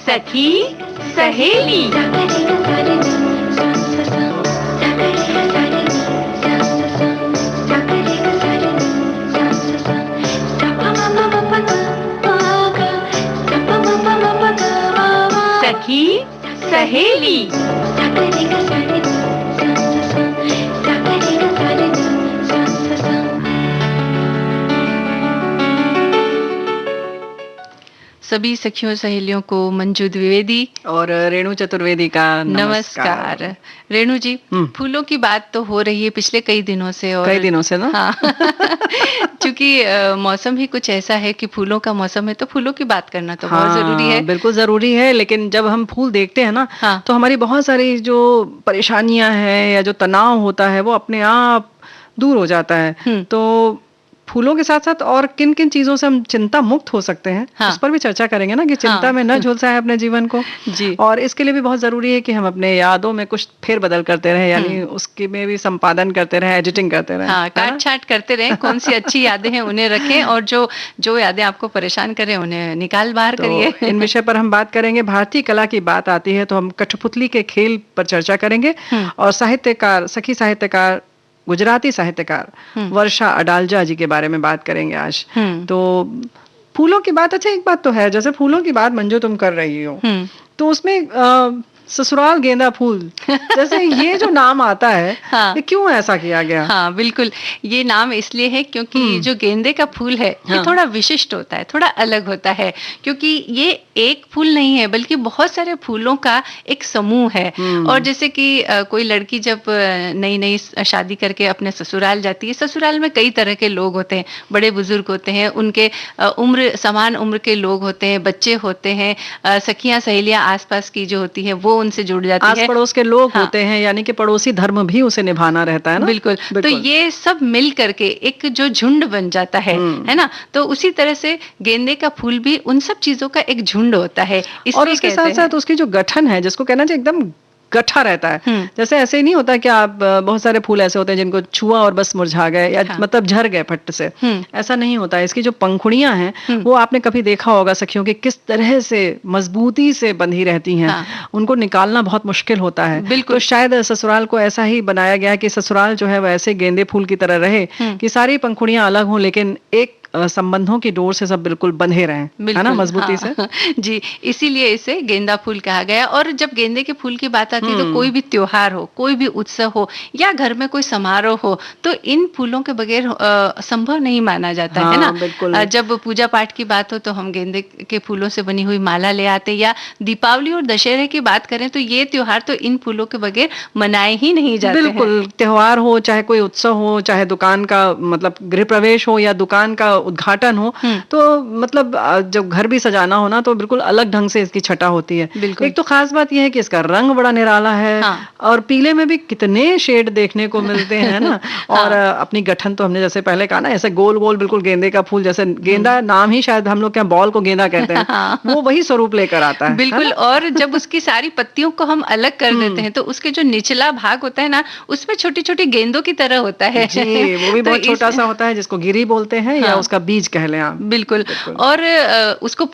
सखी सहेली। सखी सहेली। सभी सखियों सहेलियों को मंजू द्विवेदी और रेणु चतुर्वेदी का नमस्कार। रेणु जी, फूलों की बात तो हो रही है पिछले कई दिनों से, और कई दिनों से ना। हाँ क्योंकि मौसम ही कुछ ऐसा है कि फूलों का मौसम है, तो फूलों की बात करना तो बहुत जरूरी है। बिल्कुल जरूरी है, लेकिन जब हम फूल देखते हैं ना, तो हमारी बहुत सारी जो परेशानियां हैं या जो तनाव होता है वो अपने आप दूर हो जाता है। तो फूलों के साथ साथ और किन किन चीजों से हम चिंता मुक्त हो सकते हैं, उस पर भी चर्चा करेंगे ना, कि चिंता में न झुलसाएं अपने जीवन को जी। और इसके लिए भी बहुत जरूरी है कि हम अपने यादों में कुछ फेर बदल करते रहे, यानी उसके में भी संपादन करते रहे, एडिटिंग करते रहे, काट छाट करते रहे। कौन सी अच्छी यादें हैं उन्हें रखें, और जो यादें आपको परेशान करें उन्हें निकाल बाहर करिए। इन विषय पर हम बात करेंगे। भारतीय कला की बात आती है तो हम कठपुतली के खेल पर चर्चा करेंगे, और साहित्यकार, सखी साहित्यकार, गुजराती साहित्यकार वर्षा अडालजा जी के बारे में बात करेंगे आज। तो फूलों की बात, अच्छा एक बात तो है, जैसे फूलों की बात मंजू तुम कर रही हो, तो उसमें ससुराल गेंदा फूल जैसे ये जो नाम आता है, ये क्यों ऐसा किया गया? हाँ बिल्कुल, ये नाम इसलिए है क्योंकि जो गेंदे का फूल है ये थोड़ा विशिष्ट होता है, थोड़ा अलग होता है, क्योंकि ये एक फूल नहीं है बल्कि बहुत सारे फूलों का एक समूह है। और जैसे कि कोई लड़की जब नई नई शादी करके अपने ससुराल जाती है, ससुराल में कई तरह के लोग होते हैं, बड़े बुजुर्ग होते हैं, उनके समान उम्र के लोग होते हैं, बच्चे होते हैं, सखियां सहेलियां आसपास की जो होती है वो उनसे जुड़ जाती है, आस पड़ोस के लोग होते हैं, यानी कि पड़ोसी धर्म भी उसे निभाना रहता है ना। बिल्कुल। तो ये सब मिल करके एक जो झुंड बन जाता है ना, तो उसी तरह से गेंदे का फूल भी उन सब चीजों का एक झुंड होता है। और उसके साथ साथ उसकी जो गठन है, जिसको कहना चाहिए एकदम गठा रहता है। जैसे ऐसे ही नहीं होता कि आप, बहुत सारे फूल ऐसे होते हैं जिनको छुआ और बस मुरझा गए, या मतलब झर गए फट से, ऐसा नहीं होता है। इसकी जो पंखुड़ियां हैं वो आपने कभी देखा होगा सखियों की किस तरह से मजबूती से बंधी रहती हैं, उनको निकालना बहुत मुश्किल होता है। बिल्कुल। तो शायद ससुराल को ऐसा ही बनाया गया कि ससुराल जो है वो ऐसे गेंदे फूल की तरह रहे कि सारी पंखुड़ियां अलग हों, लेकिन एक संबंधों की डोर से सब बिल्कुल बंधे रहें, है ना, मजबूती से। जी, इसीलिए इसे गेंदा फूल कहा गया। और जब गेंदे के फूल की बात आती है तो कोई भी त्योहार हो, कोई भी उत्सव हो, या घर में कोई समारोह हो, तो इन फूलों के बगैर संभव नहीं माना जाता है ना। जब पूजा पाठ की बात हो तो हम गेंदे के फूलों से बनी हुई माला ले आते, या दीपावली और दशहरे की बात करें तो ये त्योहार तो इन फूलों के बगैर मनाए ही नहीं जाते। बिल्कुल, त्योहार हो, चाहे कोई उत्सव हो, चाहे दुकान का मतलब गृह प्रवेश हो या दुकान का उद्घाटन हो, तो मतलब जब घर भी सजाना हो ना, तो बिल्कुल अलग ढंग से इसकी छटा होती है। एक तो खास बात यह है कि इसका रंग बड़ा निराला है, और पीले में भी कितने शेड देखने को मिलते हैं ना। और अपनी गठन तो हमने जैसे पहले कहा ना, ऐसे गोल गोल बिल्कुल गेंदे का फूल जैसे, गेंदा नाम ही शायद हम लोग क्या बॉल को गेंदा कहते हैं, वो वही स्वरूप लेकर आता है। बिल्कुल। और जब उसकी सारी पत्तियों को हम अलग कर देते हैं तो उसके जो निचला भाग होता है ना, उसमें छोटी छोटी गेंदों की तरह होता है जी, वो भी बहुत छोटा सा होता है, जिसको गिरी बोलते हैं, या उसका बीज कह लें आप। बिल्कुल। और उसको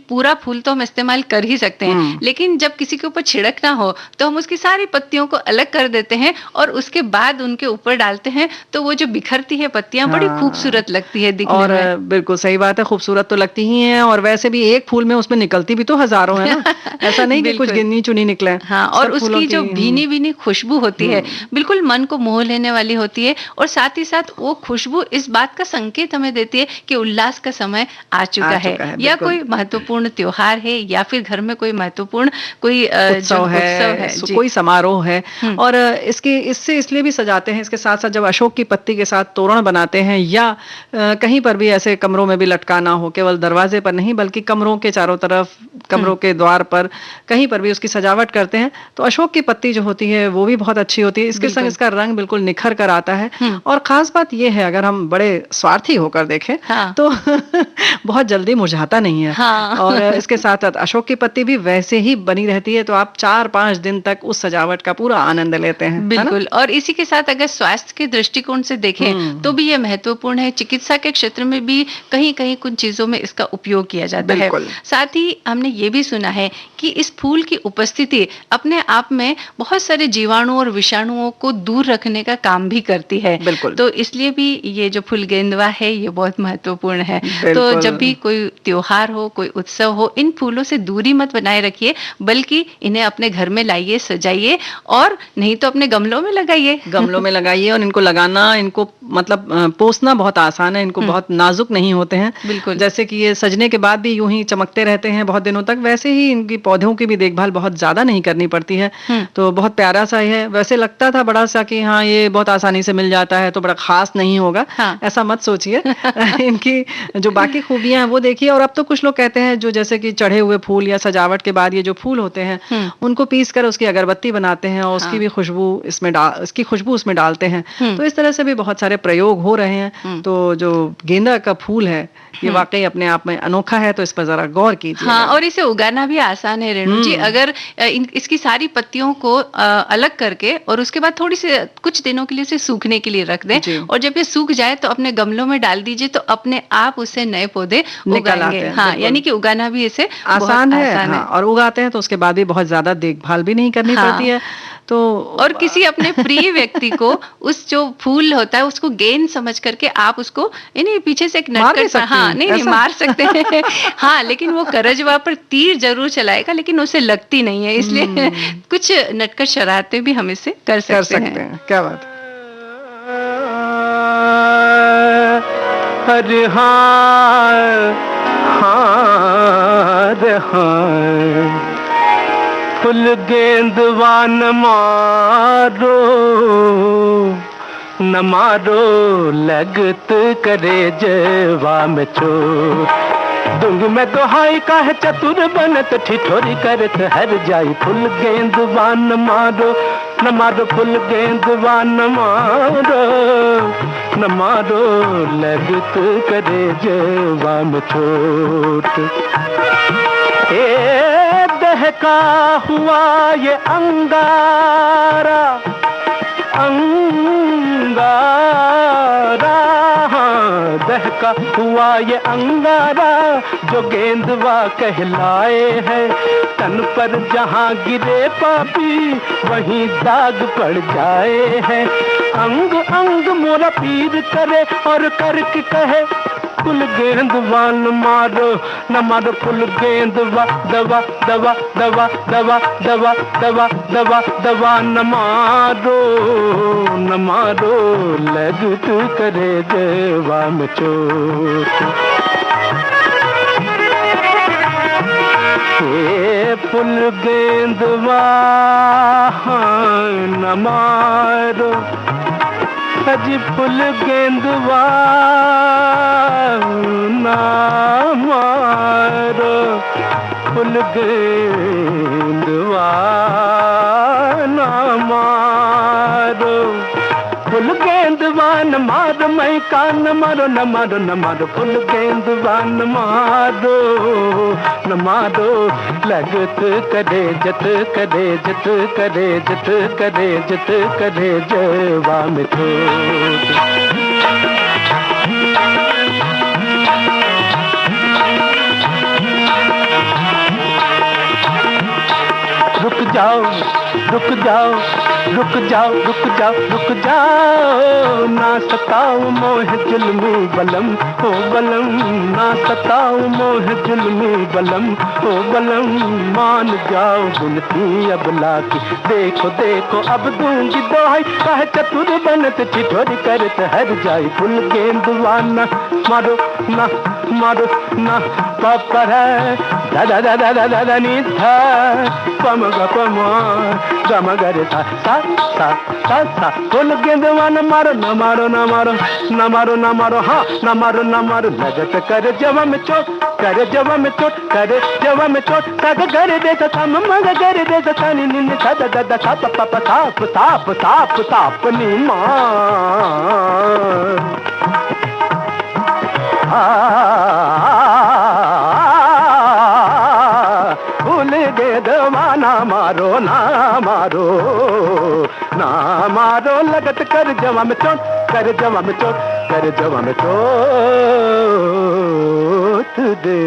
पूरा फूल तो हम इस्तेमाल कर ही सकते हैं, लेकिन जब किसी के ऊपर छिड़कना हो तो हम उसकी सारी पत्तियों को अलग कर देते हैं और उसके बाद उनके ऊपर डालते हैं, तो वो जो बिखरती है पत्तियां बड़ी खूबसूरत लगती है दिखने और में। बिल्कुल सही बात है, खूबसूरत तो लगती ही है, और वैसे भी एक फूल में उसमें निकलती भी तो हजारों है ना, ऐसा नहीं कि कुछ गिनी चुनी निकले। हाँ, और उसकी जो भीनी भीनी खुशबू होती है बिल्कुल मन को मोह लेने वाली होती है, और साथ ही साथ वो खुशबू इस बात का संकेत हमें देती है कि उल्लास का समय आ चुका है, या कोई महत्वपूर्ण त्योहार है, या फिर घर में कोई महत्वपूर्ण कोई उत्सव है, कोई समारोह है। और इससे इसलिए भी सजाते हैं। इसके साथ साथ जब अशोक की पत्ती के साथ तोरण बनाते हैं, या कहीं पर भी ऐसे कमरों में भी लटकाना हो, केवल दरवाजे पर नहीं बल्कि कमरों के चारों तरफ, कमरों के द्वार पर, कहीं पर भी उसकी सजावट करते हैं, तो अशोक की पत्ती जो होती है वो भी बहुत अच्छी होती है। इसके संग इसका रंग बिल्कुल निखर कर आता है। और खास बात यह है, अगर हम बड़े स्वार्थी होकर देखें रखें हाँ। तो बहुत जल्दी मुरझाता नहीं है। हाँ। और इसके साथ साथ अशोक की पत्ती भी वैसे ही बनी रहती है, तो आप 4-5 दिन तक उस सजावट का पूरा आनंद लेते हैं। बिल्कुल। और इसी के साथ अगर स्वास्थ्य के दृष्टिकोण से देखें तो भी ये महत्वपूर्ण है। चिकित्सा के क्षेत्र में भी कहीं कहीं कुछ चीजों में इसका उपयोग किया जाता है। साथ ही हमने ये भी सुना है कि इस फूल की उपस्थिति अपने आप में बहुत सारे जीवाणु और विषाणुओं को दूर रखने का काम भी करती है। तो इसलिए भी ये जो फूल गेंदवा है ये बहुत महत्वपूर्ण है। तो जब भी कोई त्योहार हो, कोई उत्सव हो, इन फूलों से दूरी मत बनाए रखिए, बल्कि इन्हें अपने घर में लाइए, सजाइए, और नहीं तो अपने गमलों में लगाइए। गमलों में लगाइए। और इनको लगाना, इनको मतलब पोसना बहुत आसान है, इनको बहुत नाजुक नहीं होते हैं। बिल्कुल। जैसे कि ये सजने के बाद भी यूं ही चमकते रहते हैं बहुत दिनों तक, वैसे ही इनकी पौधों की भी देखभाल बहुत ज्यादा नहीं करनी पड़ती है। तो बहुत प्यारा सा है। वैसे लगता था बड़ा सा कि हाँ ये बहुत आसानी से मिल जाता है तो बड़ा खास नहीं होगा। ऐसा मत सोचिए। इनकी जो बाकी खूबियां हैं वो देखिए। और अब तो कुछ लोग कहते हैं जो जैसे कि चढ़े हुए फूल या सजावट के बाद ये जो फूल होते हैं उनको पीस कर उसकी अगरबत्ती बनाते हैं और उसकी भी खुशबू इसकी खुशबू उसमें डालते हैं। तो इस तरह से भी बहुत सारे प्रयोग हो रहे हैं। तो जो गेंदा का फूल है ये वाकई अपने आप में अनोखा है, तो इस पर जरा गौर कीजिए। हाँ, और इसे उगाना भी आसान है रेणु जी। अगर इसकी सारी पत्तियों को अलग करके और उसके बाद थोड़ी सी कुछ दिनों के लिए इसे सूखने के लिए रख दें, और जब ये सूख जाए तो अपने गमलों में डाल दीजिए, तो अपने आप उससे नए पौधे उगाएंगे। हाँ, यानी कि उगाना भी इसे आसान है। और उगाते हैं तो उसके बाद भी बहुत ज्यादा देखभाल भी नहीं करनी पड़ती है। तो और किसी अपने प्रिय व्यक्ति को उस जो फूल होता है उसको गेंद समझ करके आप उसको यानी पीछे से एक नटखट, हाँ नहीं मार सकते हैं। हाँ, लेकिन वो करजवा पर तीर जरूर चलाएगा, लेकिन उसे लगती नहीं है। इसलिए कुछ नटखट शरारतें भी हम इससे कर सकते हैं। क्या बात। अरे हाँ हाँ हाँ, फुल गेंदवा न मारो लगत करे जवा में चोट। दूंगी मैं दोहाई काहे चतुर बनत ठिठोरी करत हर जाई। फुल गेंदवा न मारो फुल गेंदवा न मारो लगत करे जवा में चोट। दहका हुआ ये अंगारा दहका हुआ ये अंगारा जो गेंदवा कहलाए है। तन पर जहाँ गिरे पापी वहीं दाग पड़ जाए हैं। अंग अंग मोरा पीर करे और करके कहे फुल गेंदवा न मारो फुल गेंदवा दवा दवा दवा दवा दवा दवा दवा दवा न मारो लगत करे जवा में चोट। फुल गेंदवा न मारो अजी फुल गेंदवा ना मारो फुल गेंदवा ना मारो फुल गेंदवा न मारो मैं कान मारो न मारो फुल गेंदवा न मारो लगत करे जत करे जत करे जत करे जत करे जवा में चोट। रुक जाओ रुक जाओ रुक जाओ रुक जाओ रुक जाओ ना सताओ मोह जुल्मी बलम हो बलम ना सताओ मोह जुल्मी बलम हो बलम मान जाओ बुनती अबला की देखो देखो अब दूंगी दोहाई कह चतुर बनत ठिठोरी करत हर जाई। फुल गेंदवा न मारो ना पापर है दादा दादा दादा दादा नी था पम गपम गम गर सा सा सा सा सा। फुल गेंदवा न मारो हाँ न मारो लगत कर जवा में चोट कर जवा में चोट कर जवा में चोट सग कर दे सा मग कर दे सा नी नी सा दा दा सा प प साप साप साप साप नी मां। भूल गए दवाना मारो ना मारो ना मारो लगत कर जवा में चोट कर जवा में चोट कर जवा में चोट दे।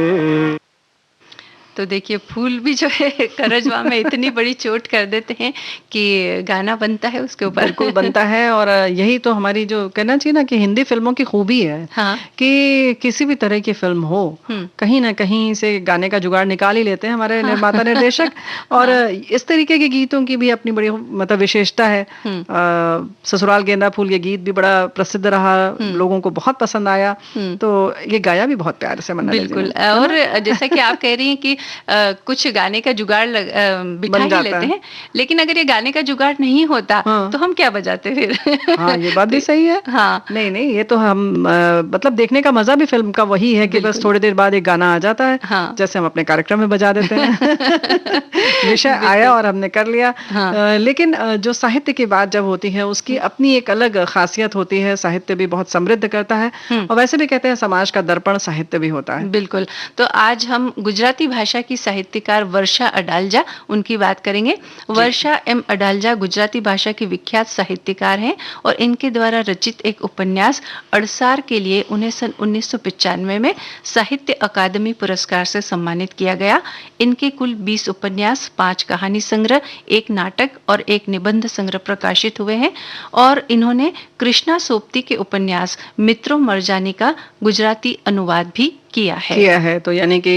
तो देखिए फूल भी जो है करजवा में इतनी बड़ी चोट कर देते हैं कि गाना बनता है उसके ऊपर। बिल्कुल बनता है। और यही तो हमारी जो कहना चाहिए ना कि हिंदी फिल्मों की खूबी है। हाँ। कि किसी भी तरह की फिल्म हो कहीं ना कहीं से गाने का जुगाड़ निकाल ही लेते हैं हमारे निर्माता निर्देशक। और इस तरीके के गीतों की भी अपनी बड़ी मतलब विशेषता है। ससुराल गेंदा फूल ये गीत भी बड़ा प्रसिद्ध रहा, लोगों को बहुत पसंद आया। तो ये गाया भी बहुत प्यार से मन्ना। बिल्कुल। और जैसा कि आप कह रही हैं कि कुछ गाने का जुगाड़ बिठा ही लेते हैं, लेकिन अगर ये गाने का जुगाड़ नहीं होता तो हम क्या बजाते फिर? हाँ ये बात भी सही है। हाँ नहीं ये तो हम मतलब देखने का मजा भी फिल्म का वही है कि बस थोड़ी देर बाद एक गाना आ जाता है। हाँ। जैसे हम अपने कार्यक्रम में बजा देते हैं। विषय आया और हमने कर लिया। लेकिन जो साहित्य की बात जब होती है उसकी अपनी एक अलग खासियत होती है। साहित्य भी बहुत समृद्ध करता है और वैसे भी कहते हैं समाज का दर्पण साहित्य भी होता है। बिल्कुल। तो आज हम गुजराती भाषा की साहित्यकार वर्षा अडालजा उनकी बात करेंगे। वर्षा एम अडालजा गुजराती भाषा की विख्यात साहित्यकार हैं और इनके द्वारा रचित एक उपन्यास अड़सार के लिए उन्हें सन 1995 में साहित्य अकादमी पुरस्कार से सम्मानित किया गया। इनके कुल 20 उपन्यास, 5 कहानी संग्रह, 1 नाटक और 1 निबंध संग्रह प्रकाशित हुए हैं और इन्होंने कृष्णा सोपती के उपन्यास मित्रों मरजानी का गुजराती अनुवाद भी किया है। तो यानी कि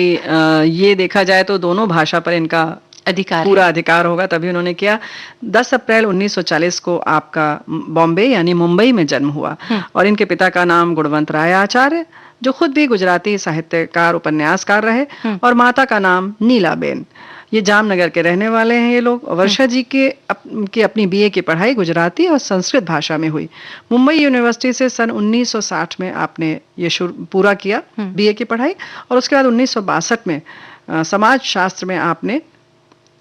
ये देखा जाए तो दोनों भाषा पर इनका पूरा अधिकार होगा, तभी उन्होंने किया। 10 अप्रैल 1940 को आपका बॉम्बे यानी मुंबई में जन्म हुआ और इनके पिता का नाम गुणवंत राय आचार्य जो खुद भी गुजराती साहित्यकार उपन्यासकार रहे और माता का नाम नीलाबेन। ये जामनगर के रहने वाले हैं ये लोग। वर्षा जी की अपनी बीए की पढ़ाई गुजराती और संस्कृत भाषा में हुई। मुंबई यूनिवर्सिटी से सन 1960 में आपने ये पूरा किया बीए की पढ़ाई और उसके बाद 1962 में समाज शास्त्र में आपने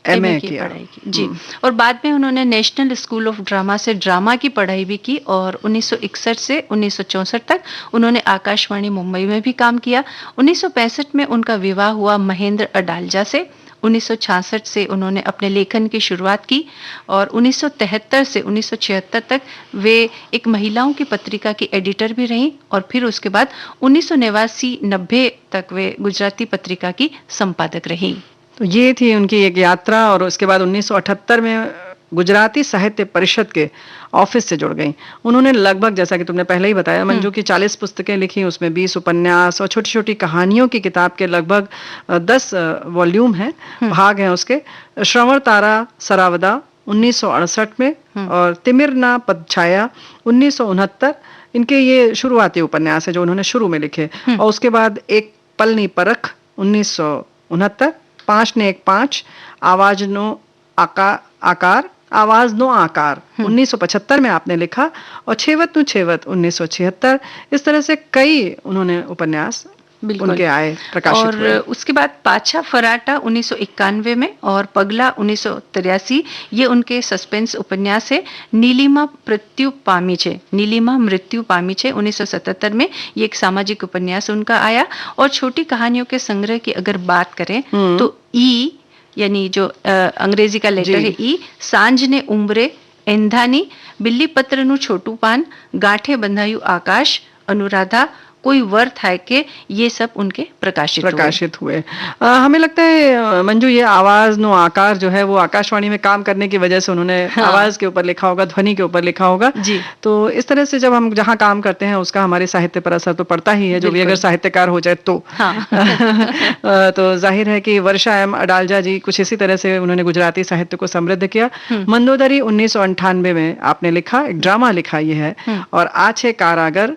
एमए की पढ़ाई की। जी। और बाद में उन्होंने नेशनल स्कूल ऑफ ड्रामा से ड्रामा की पढ़ाई भी की और 1961 से 1964 तक उन्होंने आकाशवाणी मुंबई में भी काम किया। 1965 में उनका विवाह हुआ महेंद्र अडालजा से। 1966 से उन्होंने अपने लेखन की शुरुआत की और 1973 से 1976 तक वे एक महिलाओं की पत्रिका की एडिटर भी रहीं और फिर उसके बाद 1989-90 तक वे गुजराती पत्रिका की संपादक रहीं। तो ये थी उनकी एक यात्रा और उसके बाद 1978 में गुजराती साहित्य परिषद के ऑफिस से जुड़ गई। उन्होंने लगभग जैसा कि तुमने पहले ही बताया मंजू की 40 पुस्तकें लिखी, उसमें 20 उपन्यास और छोटी छोटी कहानियों की किताब के लगभग 10 वॉल्यूम हैं, भाग हैं उसके। श्रवण तारा सरावदा 1968 में और तिमिरना पदछाया 1969 इनके ये शुरुआती उपन्यास है जो उन्होंने शुरू में लिखे। और उसके बाद एक पलनी परख 1969, 5 ने एक 5, आवाज नो आकार आवाज नो आकार 1975 में आपने लिखा और छेवत नु छेवत 1976। इस तरह से कई उन्होंने उपन्यास उनके आए प्रकाशित और हुए। उसके बाद पाछा फराटा 1991 में और पगला 1983 ये उनके सस्पेंस उपन्यास है। नीलिमा मृत्यु पामीचे 1977 में ये एक सामाजिक उपन्यास उनका आया। और छोटी कहानियों के संग्रह की अगर बात करें तो ई यानी जो अंग्रेजी का लेटर है ई, सांझ ने उम्रे एंधानी, बिल्ली पत्र नु छोटू पान, गांठे बंधायु आकाश, अनुराधा, कोई वर था के ये सब उनके प्रकाशित हुए। हमें लगता है मंजू ये आवाज नो आकार जो है वो आकाशवाणी में काम करने की वजह से उन्होंने आवाज के ऊपर लिखा होगा, ध्वनि के ऊपर लिखा होगा जी। तो इस तरह से जब हम जहाँ काम करते हैं उसका हमारे साहित्य पर असर तो पड़ता ही है, जो भी अगर साहित्यकार हो जाए तो। तो जाहिर है कि वर्षा एम अडालजा जी कुछ इसी तरह से उन्होंने गुजराती साहित्य को समृद्ध किया। मंदोदरी 1998 में आपने लिखा, एक ड्रामा लिखा ये है। और आछे कारागर,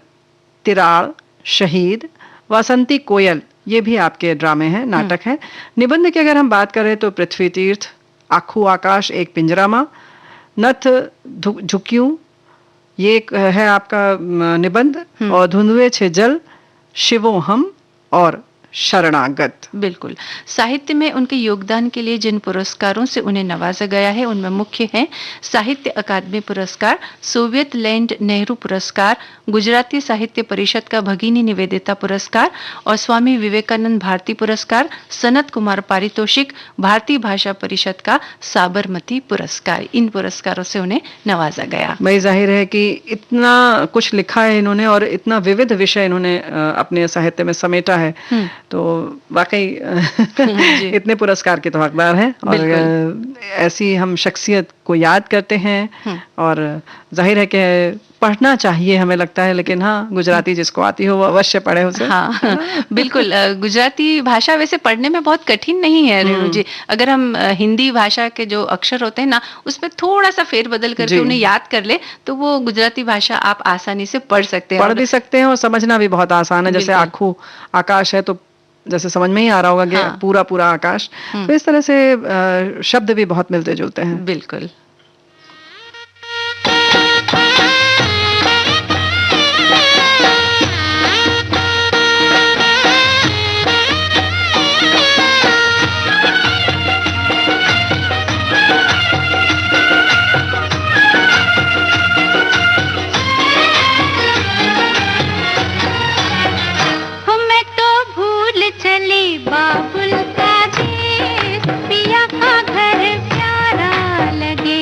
तिराड़, शहीद, वासंती कोयल ये भी आपके ड्रामे हैं, नाटक हैं। निबंध की अगर हम बात करें तो पृथ्वी तीर्थ, आखू आकाश एक पिंजरामा, नथ झुक्यूं ये एक है आपका निबंध। और धुंधुए छे जल, शिवो हम और शरणागत। बिल्कुल। साहित्य में उनके योगदान के लिए जिन पुरस्कारों से उन्हें नवाजा गया है उनमें मुख्य हैं साहित्य अकादमी पुरस्कार, सोवियत लैंड नेहरू पुरस्कार, गुजराती साहित्य परिषद का भगिनी निवेदिता पुरस्कार और स्वामी विवेकानंद भारती पुरस्कार, सनत कुमार पारितोषिक, भारतीय भाषा परिषद का साबरमती पुरस्कार। इन पुरस्कारों से उन्हें नवाजा गया। भाई जाहिर है कि इतना कुछ लिखा है इन्होंने और इतना विविध विषय इन्होंने अपने साहित्य में समेटा है, तो वाकई इतने पुरस्कार के तो हकदार हैं। और ऐसी हम शख्सियत को याद करते हैं और जाहिर है कि पढ़ना चाहिए हमें लगता है, लेकिन हाँ, गुजराती जिसको आती हो वो अवश्य पढ़े उसे। हाँ, बिल्कुल। गुजराती भाषा वैसे पढ़ने में बहुत कठिन नहीं है रेणु जी। अगर हम हिंदी भाषा के जो अक्षर होते हैं ना उसमें थोड़ा सा फेरबदल करके उन्हें याद कर ले तो वो गुजराती भाषा आप आसानी से पढ़ सकते हैं, पढ़ भी सकते हैं और समझना भी बहुत आसान है। जैसे आँखों आकाश है तो जैसे समझ में ही आ रहा होगा कि पूरा पूरा आकाश, तो इस तरह से शब्द भी बहुत मिलते जुलते हैं। बिल्कुल। बाबुल का देश पिया का घर प्यारा लगे।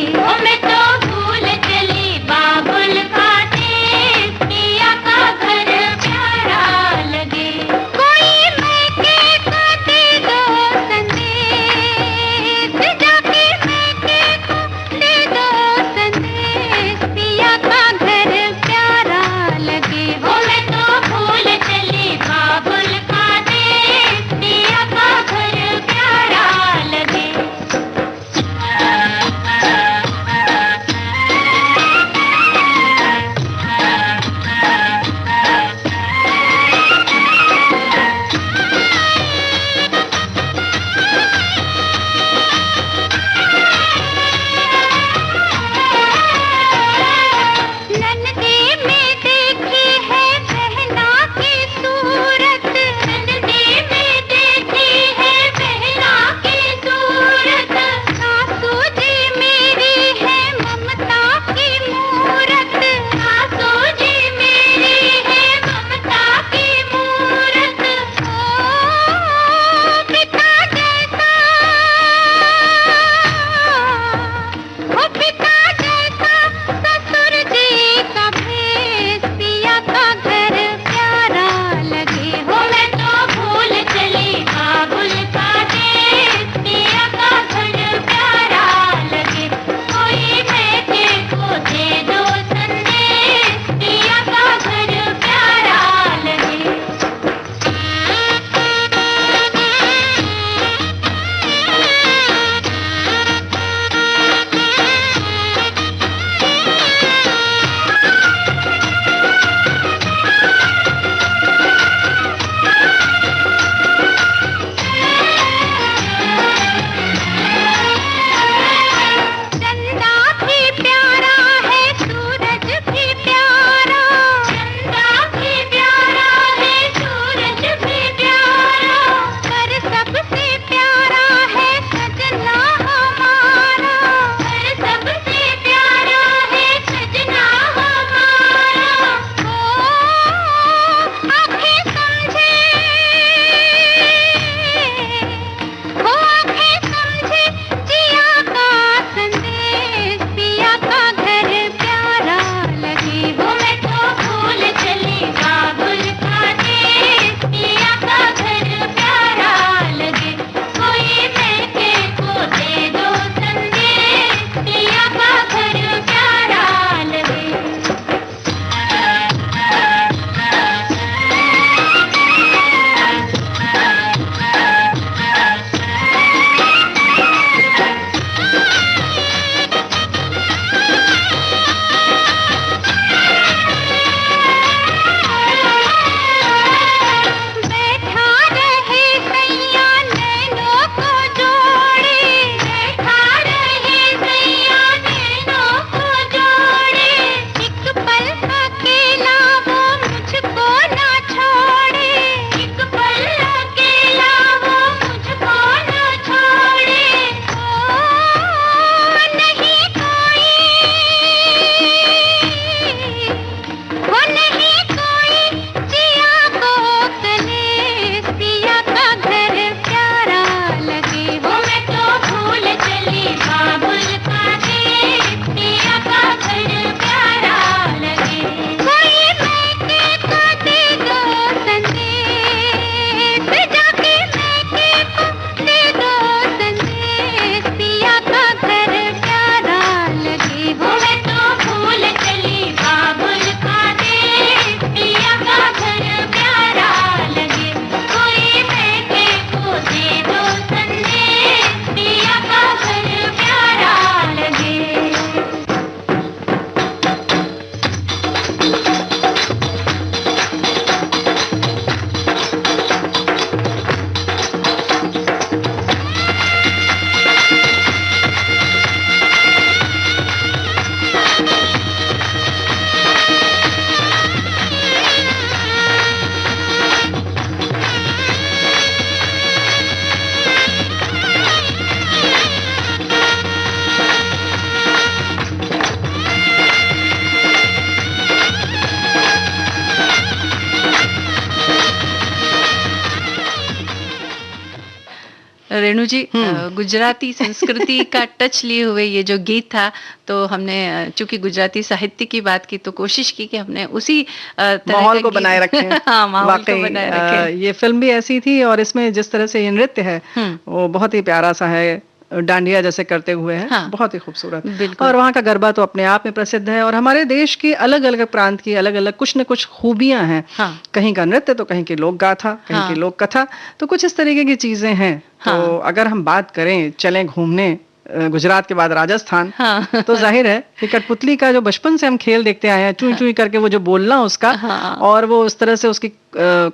रेणु जी, गुजराती संस्कृति का टच लिए हुए ये जो गीत था, तो हमने चूंकि गुजराती साहित्य की बात की तो कोशिश की कि हमने उसी तरह माहौल को बनाए रखें। हाँ, माहौल को बनाए रखें। ये फिल्म भी ऐसी थी और इसमें जिस तरह से ये नृत्य है वो बहुत ही प्यारा सा है, डांडिया जैसे करते हुए है। हाँ, बहुत ही खूबसूरत। और वहाँ का गरबा तो अपने आप में प्रसिद्ध है और हमारे देश की अलग अलग प्रांत की अलग अलग कुछ न कुछ खूबियां हैं। हाँ, कहीं का नृत्य तो कहीं की लोक गाथा, कहीं की लोक कथा, तो कुछ इस तरीके की चीजें हैं। तो अगर हम बात करें, चलें घूमने गुजरात के बाद राजस्थान, हाँ, तो जाहिर है कि कठपुतली का जो बचपन से हम खेल देखते आए हैं, चुई चुई करके वो जो बोलना उसका, हाँ, और वो उस तरह से उसकी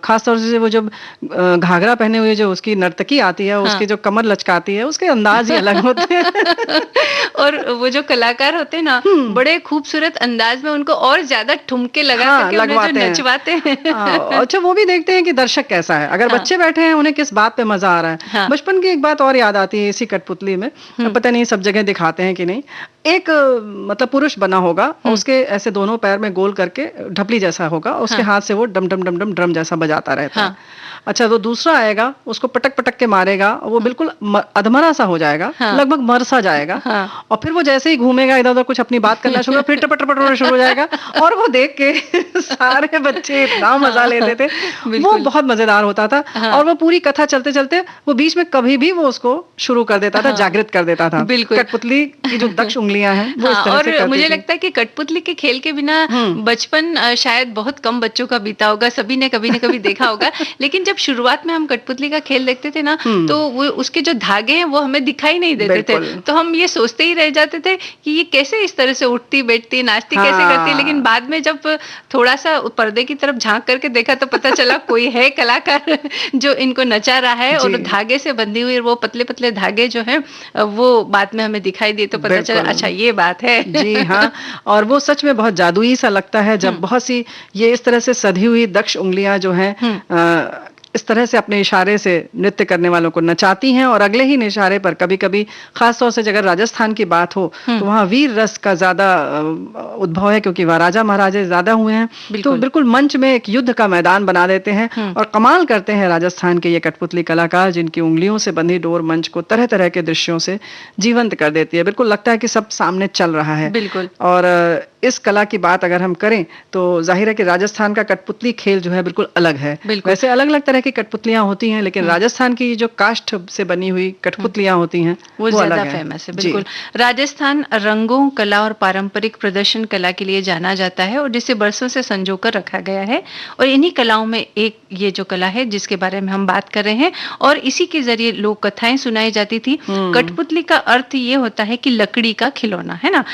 खास तौर से वो जब घाघरा पहने हुए जो उसकी नर्तकी आती है, हाँ, उसकी जो कमर लचकाती है, उसके अंदाज ही अलग होते हैं। और वो जो कलाकार होते हैं ना, बड़े खूबसूरत अंदाज में उनको और ज्यादा ठुमके लगा करके लगवाते हैं, नचवाते हैं। अच्छा, वो भी देखते हैं कि दर्शक कैसा है। अगर बच्चे बैठे हैं, उन्हें किस बात पे मजा आ रहा है। बचपन की एक बात और याद आती है इसी कठपुतली में, पता नहीं सब जगह दिखाते हैं कि नहीं, एक मतलब पुरुष बना होगा और उसके ऐसे दोनों पैर में गोल करके ढपली जैसा होगा, उसके हाथ से वो डम डम डम डम ड्रम जैसा बजाता रहता है। अच्छा, तो दूसरा आएगा, उसको पटक पटक के मारेगा, वो बिल्कुल अधमरा सा हो जाएगा, लगभग मर सा जाएगा, और फिर वो जैसे ही घूमेगा इधर उधर कुछ अपनी बात करना शुरू, फिर टपट टपट होना शुरू हो जाएगा, और वो देख के सारे बच्चे इतना मजा लेते थे। वो बहुत मजेदार होता था। और वो पूरी कथा चलते चलते वो बीच में कभी भी वो उसको शुरू कर देता था, जागृत कर देता था। कठपुतली की जो दक्ष उंगलियां हैं वो इस तरह से करती थी। मुझे लगता है कि कठपुतली के खेल के बिना बचपन शायद बहुत कम बच्चों का बीता होगा, सभी ने कभी न कभी देखा होगा। लेकिन जब शुरुआत में हम कठपुतली का खेल देखते थे ना, तो वो उसके जो धागे हैं वो हमें दिखाई नहीं देते थे, तो हम ये सोचते ही रह जाते थे कि ये कैसे इस तरह से उठती बैठती नाचती कैसे करती है। लेकिन बाद में जब थोड़ा सा पर्दे की तरफ झांक करके देखा तो पता चला कोई है कलाकार जो इनको नचा रहा है, और धागे से बंधी हुई वो पतले पतले धागे जो है वो बाद में हमें दिखाई दिए तो पता चला अच्छा ये बात है। जी हाँ, और वो सच में बहुत जादुई सा लगता है जब बहुत सी ये इस तरह से सधी हुई दक्ष उंगलियां जो हैं इस तरह से अपने इशारे से नृत्य करने वालों को नचाती हैं, और अगले ही इशारे पर कभी कभी खास तौर से अगर राजस्थान की बात हो तो वहाँ वीर रस का ज्यादा उद्भव है, क्योंकि वहाँ राजा महाराजे ज्यादा हुए हैं, तो बिल्कुल मंच में एक युद्ध का मैदान बना देते हैं। और कमाल करते हैं राजस्थान के ये कठपुतली कलाकार, जिनकी उंगलियों से बंधी डोर मंच को तरह तरह के दृश्यों से जीवंत कर देती है। बिल्कुल लगता है कि सब सामने चल रहा है। बिल्कुल। और इस कला की बात अगर हम करें तो जाहिर है कि राजस्थान का कठपुतली खेल जो है बिल्कुल अलग है। वैसे अलग अलग तरह की कठपुतलियां होती हैं, लेकिन राजस्थान की जो काष्ठ से बनी हुई कठपुतलियां होती हैं वो ज्यादा फेमस है। बिल्कुल, राजस्थान रंगों, कला और पारंपरिक प्रदर्शन कला के लिए जाना जाता है, और जिसे बरसों से संजोकर रखा गया है। और इन्हीं कलाओं में एक ये जो कला है जिसके बारे में हम बात कर रहे हैं, और इसी के जरिए लोक कथाएं सुनाई जाती थी। कठपुतली का अर्थ ये होता है कि लकड़ी का खिलौना, है ना।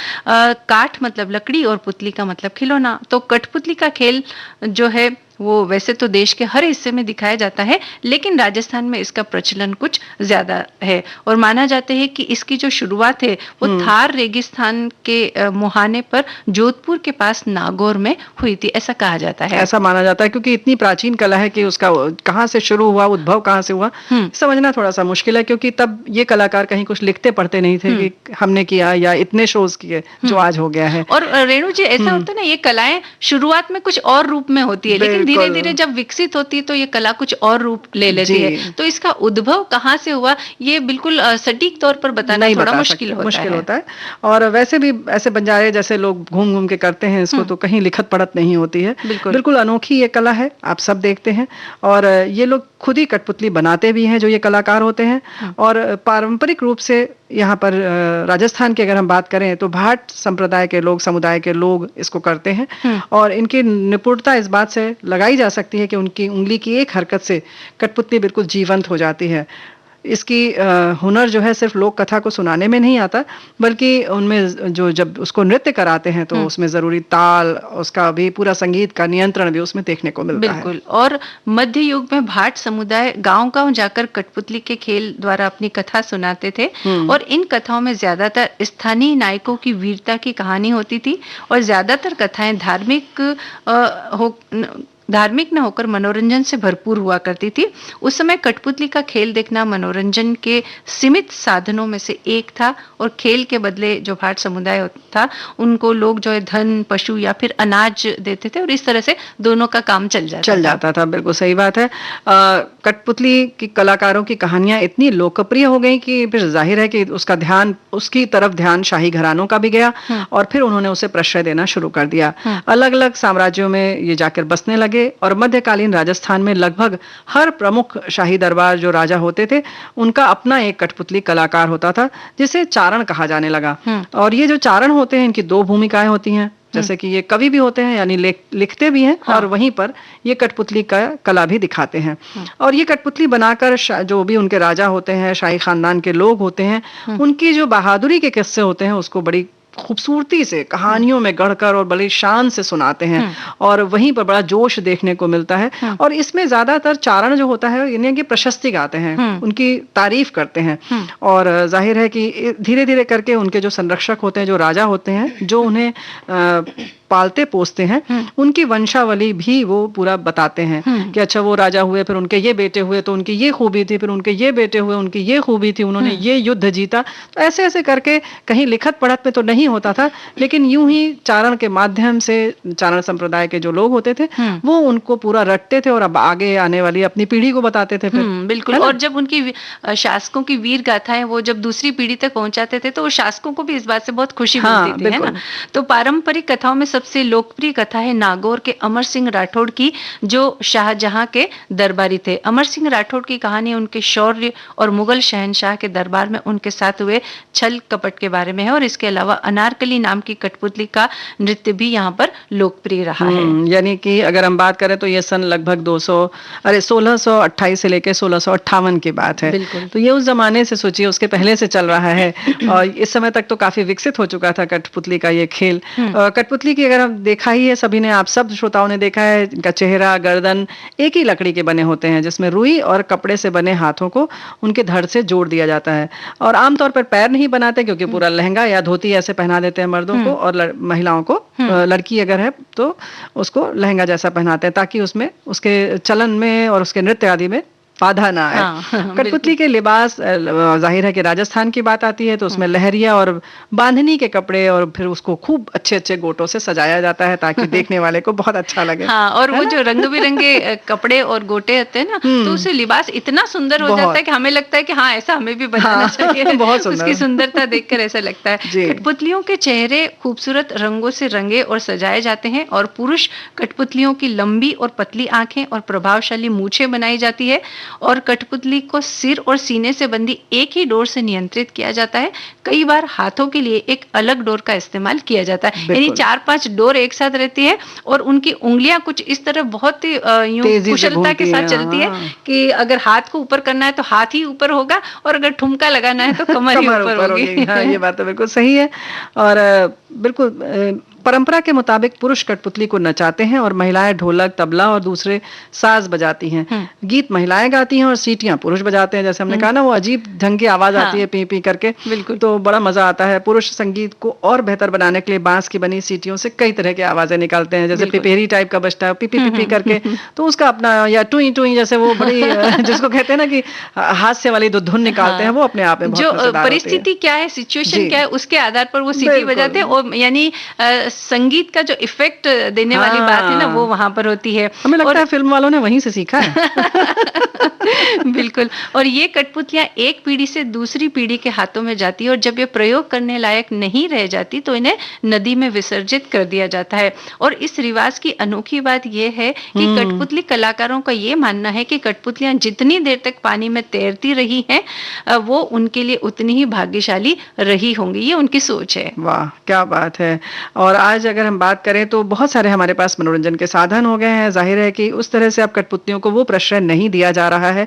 काठ मतलब लकड़ी और पुतली का मतलब खिलौना। तो कठपुतली का खेल जो है वो वैसे तो देश के हर हिस्से में दिखाया जाता है, लेकिन राजस्थान में इसका प्रचलन कुछ ज्यादा है। और माना जाता है कि इसकी जो शुरुआत है वो थार रेगिस्तान के मुहाने पर जोधपुर के पास नागौर में हुई थी, ऐसा कहा जाता है। ऐसा माना जाता है, क्योंकि इतनी प्राचीन कला है कि उसका कहाँ से शुरू हुआ, उद्भव कहाँ से हुआ, समझना थोड़ा सा मुश्किल है, क्योंकि तब ये कलाकार कहीं कुछ लिखते पढ़ते नहीं थे कि हमने किया या इतने शोज किए जो आज हो गया है। और रेणु जी, ऐसा होता है ना, ये कलाएं शुरुआत में कुछ और रूप में होती है, लेकिन धीरे धीरे जब विकसित होती है तो ये कला कुछ और रूप ले लेती है। तो इसका उद्भव कहाँ से हुआ ये बिल्कुल सटीक तौर पर बताना थोड़ा मुश्किल होता है। और वैसे भी ऐसे बंजारे जैसे लोग घूम घूम के करते हैं इसको, तो कहीं लिखत पढ़त नहीं होती है। बिल्कुल अनोखी ये कला है, आप सब देखते हैं। और ये लोग खुद ही कठपुतली बनाते भी हैं जो ये कलाकार होते हैं। और पारंपरिक रूप से यहाँ पर राजस्थान की अगर हम बात करें तो भाट संप्रदाय के लोग, समुदाय के लोग इसको करते हैं। और इनकी निपुणता इस बात से लगाई जा सकती है कि उनकी उंगली की एक हरकत से कठपुतली बिल्कुल जीवंत हो जाती है। इसकी हुनर जो है सिर्फ लोक कथा को सुनाने में नहीं आता, बल्कि उनमें जो जब उसको नृत्य कराते हैं तो उसमें जरूरी ताल, उसका भी पूरा संगीत का नियंत्रण भी उसमें देखने को मिलता है। बिल्कुल। और मध्य युग में भाट समुदाय गांव-गांव जाकर कठपुतली के खेल द्वारा अपनी कथा सुनाते थे, और इन कथाओं में ज्यादातर स्थानीय नायकों की वीरता की कहानी होती थी, और ज्यादातर कथाएं धार्मिक न होकर मनोरंजन से भरपूर हुआ करती थी। उस समय कठपुतली का खेल देखना मनोरंजन के सीमित साधनों में से एक था और खेल के बदले जो भाट समुदाय था उनको लोग जो है धन, पशु या फिर अनाज देते थे और इस तरह से दोनों का काम चल जाता था। बिल्कुल सही बात है। कठपुतली की कलाकारों की कहानियां इतनी लोकप्रिय हो गई कि फिर जाहिर है कि उसकी तरफ ध्यान शाही घरानों का भी गया और फिर उन्होंने उसे प्रश्रय देना शुरू कर दिया। अलग अलग साम्राज्यों में ये जाकर बसने लगे और मध्यकालीन राजस्थान में लगभग हर प्रमुख शाही दरबार जो राजा होते थे उनका अपना एक कठपुतली कलाकार होता था जिसे चारण कहा जाने लगा। और ये जो चारण होते हैं इनकी दो भूमिकाएं होती हैं, जैसे कि ये कवि भी होते हैं यानी लिखते भी हैं और वहीं पर ये कठपुतली का कला भी दिखाते हैं। और ये कठपुतली बनाकर जो भी उनके राजा होते हैं, शाही खानदान के लोग होते हैं, उनकी जो बहादुरी के किस्से होते हैं उसको बड़ी खूबसूरती से कहानियों में गढ़कर और बड़ी शान से सुनाते हैं और वहीं पर बड़ा जोश देखने को मिलता है। और इसमें ज्यादातर चारण जो होता है इन्हें की प्रशस्ति गाते हैं, उनकी तारीफ करते हैं और जाहिर है कि धीरे धीरे करके उनके जो संरक्षक होते हैं, जो राजा होते हैं, जो उन्हें पालते पोसते हैं, उनकी वंशावली भी वो पूरा बताते हैं कि अच्छा वो राजा हुए, फिर उनके ये बेटे हुए तो उनकी ये खूबी थी, फिर उनके ये बेटे हुए उनकी ये खूबी थी, उन्होंने ये युद्ध जीता। तो ऐसे ऐसे करके कहीं लिखत पढ़त में तो नहीं होता था, लेकिन यूं ही चारण के माध्यम से चारण संप्रदाय के जो लोग होते थे वो उनको पूरा रटते थे और अब आगे आने वाली अपनी पीढ़ी को बताते थे। फिर बिल्कुल। और जब उनकी शासकों की वीर गाथाएं वो जब दूसरी पीढ़ी तक पहुंचाते थे तो वो शासकों को भी इस बात से बहुत खुशी मिलती थी, है ना। तो पारंपरिक कथाओं में सबसे लोकप्रिय कथा है नागौर के अमर सिंह राठौड़ की, जो शाहजहां के दरबारी थे। अमर सिंह राठौड़ की कहानी उनके शौर्य और मुगल शहनशाह के दरबार में उनके साथ हुए छल कपट के बारे में है। और इसके अलावा अनारकली नाम की कठपुतली का नृत्य भी यहाँ पर लोकप्रिय रहा है। यानी कि अगर हम बात करें तो ये सन लगभग 1628 से लेकर 1658 की बात है। तो ये उस जमाने से सोचिए, उसके पहले से चल रहा है और इस समय तक तो काफी विकसित हो चुका था कठपुतली का ये खेल। कठपुतली की अगर हम देखा ही है सभी ने, आप सब श्रोताओं ने देखा है, इनका चेहरा गर्दन एक ही लकड़ी के बने होते हैं जिसमें रुई और कपड़े से बने हाथों को उनके धड़ से जोड़ दिया जाता है। और आमतौर पर पैर नहीं बनाते क्योंकि पूरा लहंगा या धोती ऐसे पहना देते हैं मर्दों को और महिलाओं को, लड़की अगर है तो उसको लहंगा जैसा पहनाते हैं ताकि उसमें उसके चलन में और उसके नृत्य आदि में बाधा ना आए। कठपुतली के लिबास जाहिर है कि राजस्थान की बात आती है तो उसमें लहरिया और बांधनी के कपड़े और फिर उसको खूब अच्छे अच्छे गोटों से सजाया जाता है ताकि देखने वाले को बहुत अच्छा लगे। और वो जो रंग बिरंगे कपड़े और गोटे होते हैं ना, तो उससे लिबास इतना सुंदर हो जाता है कि हमें लगता है कि हाँ ऐसा हमें भी बनाना चाहिए। बहुत उसकी सुंदरता देखकर ऐसा लगता है। कठपुतलियों के चेहरे खूबसूरत रंगों से रंगे और सजाए जाते हैं और पुरुष कठपुतलियों की लंबी और पतली आंखें और प्रभावशाली मूछें बनाई जाती है और कठपुतली को सिर और सीने से बंधी एक ही डोर से नियंत्रित किया जाता है। कई बार हाथों के लिए एक अलग डोर का इस्तेमाल किया जाता है, यानी 4-5 डोर एक साथ रहती है और उनकी उंगलियां कुछ इस तरह बहुत ही कुशलता के साथ चलती है कि अगर हाथ को ऊपर करना है तो हाथ ही ऊपर होगा और अगर ठुमका लगाना है तो कमर ही ऊपर होगी। हाँ, ये बात तो बिल्कुल सही है। और बिल्कुल परंपरा के मुताबिक पुरुष कठपुतली को नचाते हैं और महिलाएं ढोलक, तबला और दूसरे साज बजाती हैं। गीत महिलाएं गाती हैं और सीटियां पुरुष बजाते हैं। जैसे हमने कहा ना, वो अजीब ढंग की आवाज आती है पी पी करके, बिल्कुल, तो बड़ा मजा आता है। पुरुष संगीत को और बेहतर बनाने के लिए बांस की बनी सीटियों से कई तरह की आवाजें निकालते हैं, जैसे पिपेरी टाइप का बजता है, पी पी करके, तो उसका अपना, या टुई टुई जैसे वो बड़ी जिसको कहते हैं ना कि हास्य वाली जो धुन निकालते हैं, वो अपने आप में जो परिस्थिति क्या है, सिचुएशन क्या है, उसके आधार पर वो सीटी बजाते हैं और यानी संगीत का जो इफेक्ट देने वाली बात है ना, वो वहां पर होती है। हमें लगता है फिल्म वालों ने वहीं से सीखा है। बिल्कुल। और ये कठपुतलियां एक पीढ़ी से दूसरी पीढ़ी के हाथों में जाती है और जब ये प्रयोग करने लायक नहीं रह जाती तो इन्हें नदी में विसर्जित कर दिया जाता है। और इस रिवाज की अनोखी बात यह है कि कठपुतली कलाकारों का ये मानना है कि कठपुतलियां जितनी देर तक पानी में तैरती रही हैं, वो उनके लिए उतनी ही भाग्यशाली रही होंगी। ये उनकी सोच है। वाह, क्या बात है। और आज अगर हम बात करें तो बहुत सारे हमारे पास मनोरंजन के साधन हो गए हैं। जाहिर है कि उस तरह से अब कठपुतलियों को वो प्रश्रय नहीं दिया जा रहा है,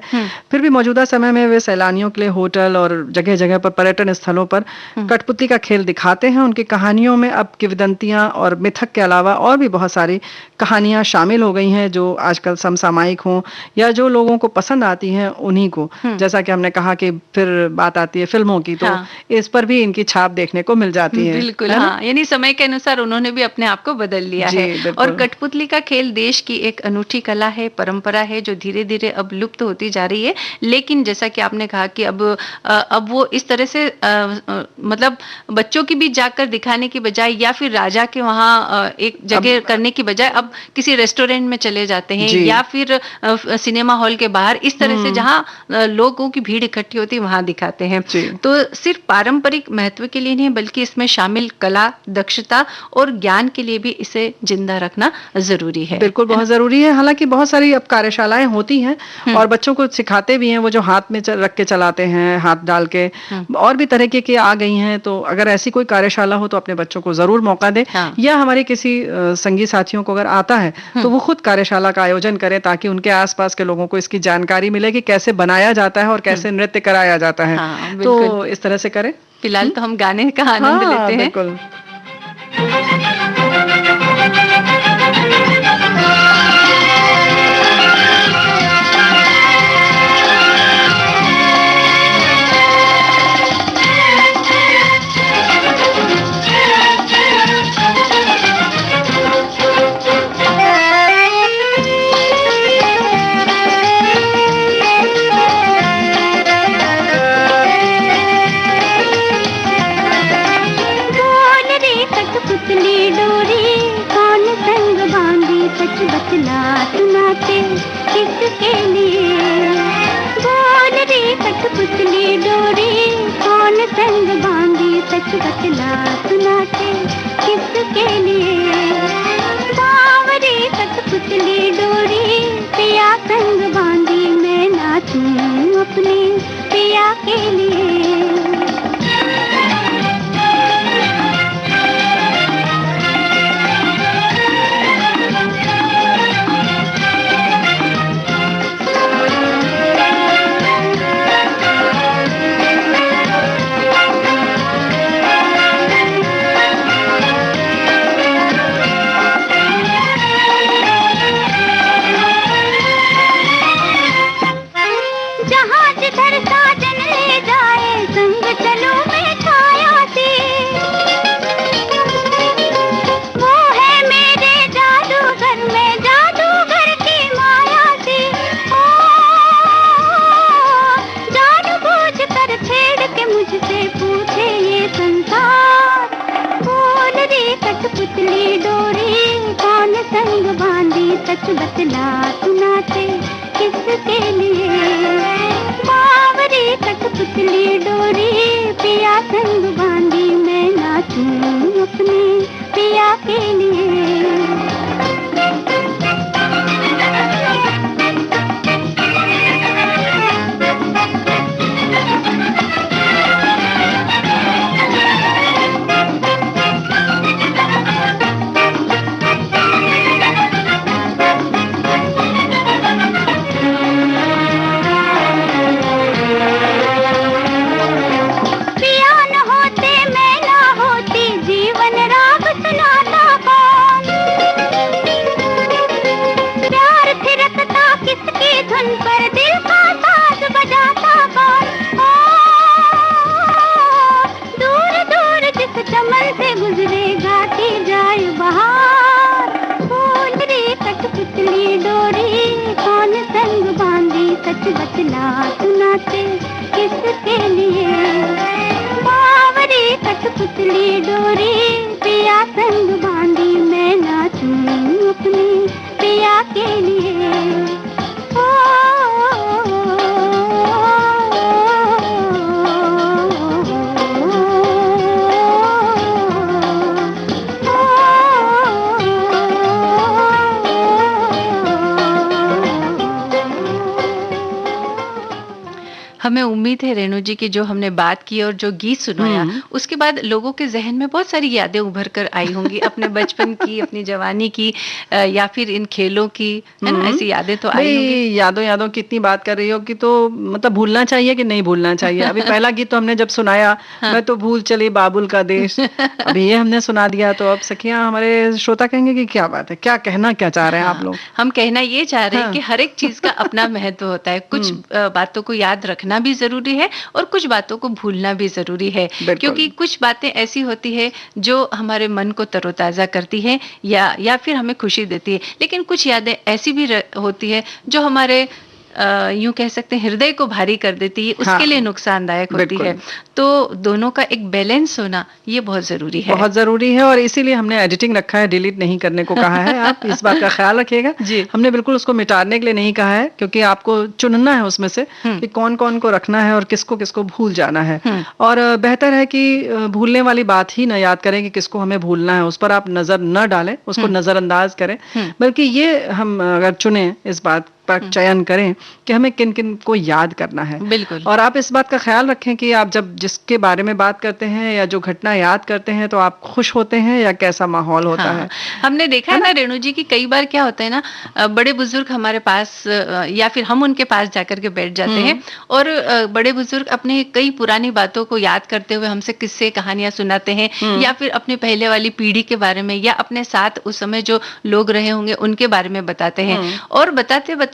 फिर भी मौजूदा समय में वे सैलानियों के लिए होटल और जगह जगह पर पर्यटन स्थलों पर कठपुतली का खेल दिखाते हैं। उनकी कहानियों में अब किंवदंतियां और मिथक के अलावा और भी बहुत सारी कहानियां शामिल हो गई हैं जो आजकल समसामयिक हों या जो लोगों को पसंद आती हैं उन्हीं को। जैसा कि हमने कहा कि फिर बात आती है फिल्मों की, तो इस पर भी इनकी छाप देखने को मिल जाती है। बिल्कुल, हाँ। हाँ, यानी समय के अनुसार उन्होंने भी अपने आप को बदल लिया है। और कठपुतली का खेल देश की एक अनूठी कला है, परंपरा है, जो धीरे धीरे अब लुप्त होती जा रही है। लेकिन जैसा कि आपने कहा कि अब वो इस तरह से मतलब बच्चों की बीच जाकर दिखाने की बजाय या फिर राजा के वहाँ एक जगह करने की बजाय अब किसी रेस्टोरेंट में चले जाते हैं या फिर सिनेमा हॉल के बाहर, इस तरह से जहाँ लोगों की भीड़ इकट्ठी होती है वहां दिखाते हैं। तो सिर्फ पारंपरिक महत्व के लिए नहीं बल्कि इसमें शामिल कला, दक्षता और ज्ञान के लिए भी इसे जिंदा रखना जरूरी है। बिल्कुल, बहुत जरूरी है। हालांकि बहुत सारी अब कार्यशालाएं होती हैं और बच्चों को सिखाते भी हैं, वो जो हाथ में रख के चलाते हैं, हाथ डाल के, और भी तरह के आ गई हैं। तो अगर ऐसी कोई कार्यशाला हो तो अपने बच्चों को जरूर मौका दें, या हमारे किसी संगी साथियों को अगर आता है तो वो खुद कार्यशाला का आयोजन करें, ताकि उनके आसपास के लोगों को इसकी जानकारी मिले कि कैसे बनाया जाता है और कैसे नृत्य कराया जाता है। तो इस तरह से करें। फिलहाल तो हम गाने का आनंद लेते हैं। बिल्कुल। हमें उम्मीद है रेणु जी की जो हमने बात की और जो गीत सुनाया उसके बाद लोगों के जहन में बहुत सारी यादें उभर कर आई होंगी, अपने बचपन की, अपनी जवानी की, या फिर इन खेलों की, है ना? ऐसी यादें तो आई होंगी। यादों की इतनी बात कर रही हो कि तो मतलब भूलना चाहिए कि नहीं भूलना चाहिए। अभी पहला गीत तो हमने जब सुनाया, मैं तो भूल चली बाबुल का देश, अभी ये हमने सुना दिया, तो अब सखियां हमारे श्रोता कहेंगे कि क्या बात है, क्या कहना क्या चाह रहे हैं आप लोग। हम कहना ये चाह रहे हैं कि हर एक चीज का अपना महत्व होता है, कुछ बातों को याद रखना यादना भी जरूरी है और कुछ बातों को भूलना भी जरूरी है, क्योंकि कुछ बातें ऐसी होती है जो हमारे मन को तरोताजा करती है या फिर हमें खुशी देती है, लेकिन कुछ यादें ऐसी भी होती है जो हमारे यूं कह सकते हैं हृदय को भारी कर देती है, उसके लिए नुकसानदायक होती है। तो दोनों का एक बैलेंस होना ये बहुत जरूरी है, बहुत जरूरी है। और इसीलिए हमने एडिटिंग रखा है, डिलीट नहीं करने को कहा है। आप इस बात का ख्याल रखिएगा जी। हमने बिल्कुल उसको मिटाने के लिए नहीं कहा है, क्योंकि आपको चुनना है उसमें से कि कौन कौन को रखना है और किसको किसको भूल जाना है। और बेहतर है कि भूलने वाली बात ही न याद करें कि किसको हमें भूलना है, उस पर आप नजर न डालें, उसको नजरअंदाज करें, बल्कि ये हम अगर चुने, इस बात पर चयन करें कि हमें किन किन को याद करना है। बिल्कुल। और आप इस बात का ख्याल रखें कि आप जब जिसके बारे में बात करते हैं या जो घटना याद करते हैं तो आप खुश होते हैं या कैसा माहौल होता है। हमने देखा है ना रेणु जी की कई बार क्या होता है ना, बड़े बुजुर्ग हमारे पास या फिर हम उनके पास जाकर के बैठ जाते हैं और बड़े बुजुर्ग अपने कई पुरानी बातों को याद करते हुए हमसे किस्से कहानियां सुनाते हैं, या फिर अपने पहले वाली पीढ़ी के बारे में या अपने साथ उस समय जो लोग रहे होंगे उनके बारे में बताते हैं। और बताते बताते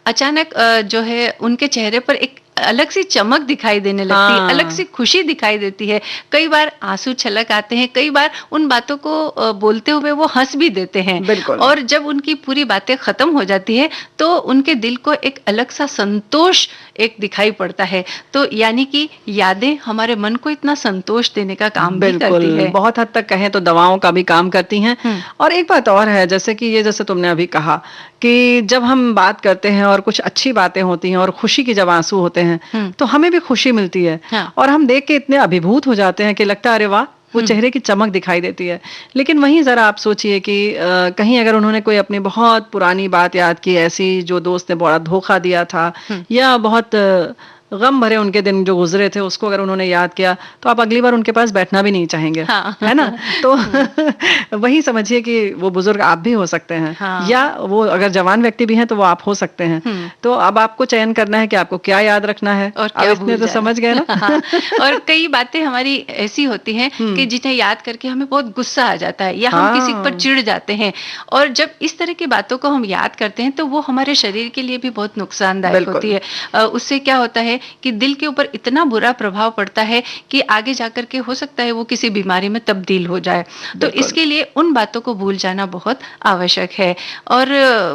अचानक जो है उनके चेहरे पर एक अलग सी चमक दिखाई देने लगती है, अलग सी खुशी दिखाई देती है, कई बार आंसू छलक आते हैं, कई बार उन बातों को बोलते हुए वो हंस भी देते हैं। और जब उनकी पूरी बातें खत्म हो जाती है तो उनके दिल को एक अलग सा संतोष एक दिखाई पड़ता है। तो यानी कि यादें हमारे मन को इतना संतोष देने का काम भी करती है, बहुत हद तक कहें तो दवाओं का भी काम करती हैं। और एक बात और है, जैसे कि ये जैसे तुमने अभी कहा कि जब हम बात करते हैं और कुछ अच्छी बातें होती हैं और खुशी के जब आंसू होते हैं तो हमें भी खुशी मिलती है। और हम देख के इतने अभिभूत हो जाते हैं कि लगता है अरे वाह, वो चेहरे की चमक दिखाई देती है। लेकिन वहीं जरा आप सोचिए कि कहीं अगर उन्होंने कोई अपनी बहुत पुरानी बात याद की, ऐसी जो दोस्त ने बड़ा धोखा दिया था या बहुत गम भरे उनके दिन जो गुजरे थे उसको अगर उन्होंने याद किया तो आप अगली बार उनके पास बैठना भी नहीं चाहेंगे। है ना? तो वही समझिए कि वो बुजुर्ग आप भी हो सकते हैं, या वो अगर जवान व्यक्ति भी हैं तो वो आप हो सकते हैं। तो अब आपको चयन करना है कि आपको क्या याद रखना है और क्या भूल तो समझ गए ना। और कई बातें हमारी ऐसी होती हैं कि जिन्हें याद करके हमें बहुत गुस्सा आ जाता है या हम किसी पर चिढ़ जाते हैं, और जब इस तरह की बातों को हम याद करते हैं तो वो हमारे शरीर के लिए भी बहुत नुकसानदायक होती है। उससे क्या होता है कि दिल के ऊपर इतना बुरा प्रभाव पड़ता है कि आगे जाकर के हो सकता है वो किसी बीमारी में तब्दील हो जाए। तो इसके लिए उन बातों को भूल जाना बहुत आवश्यक है। और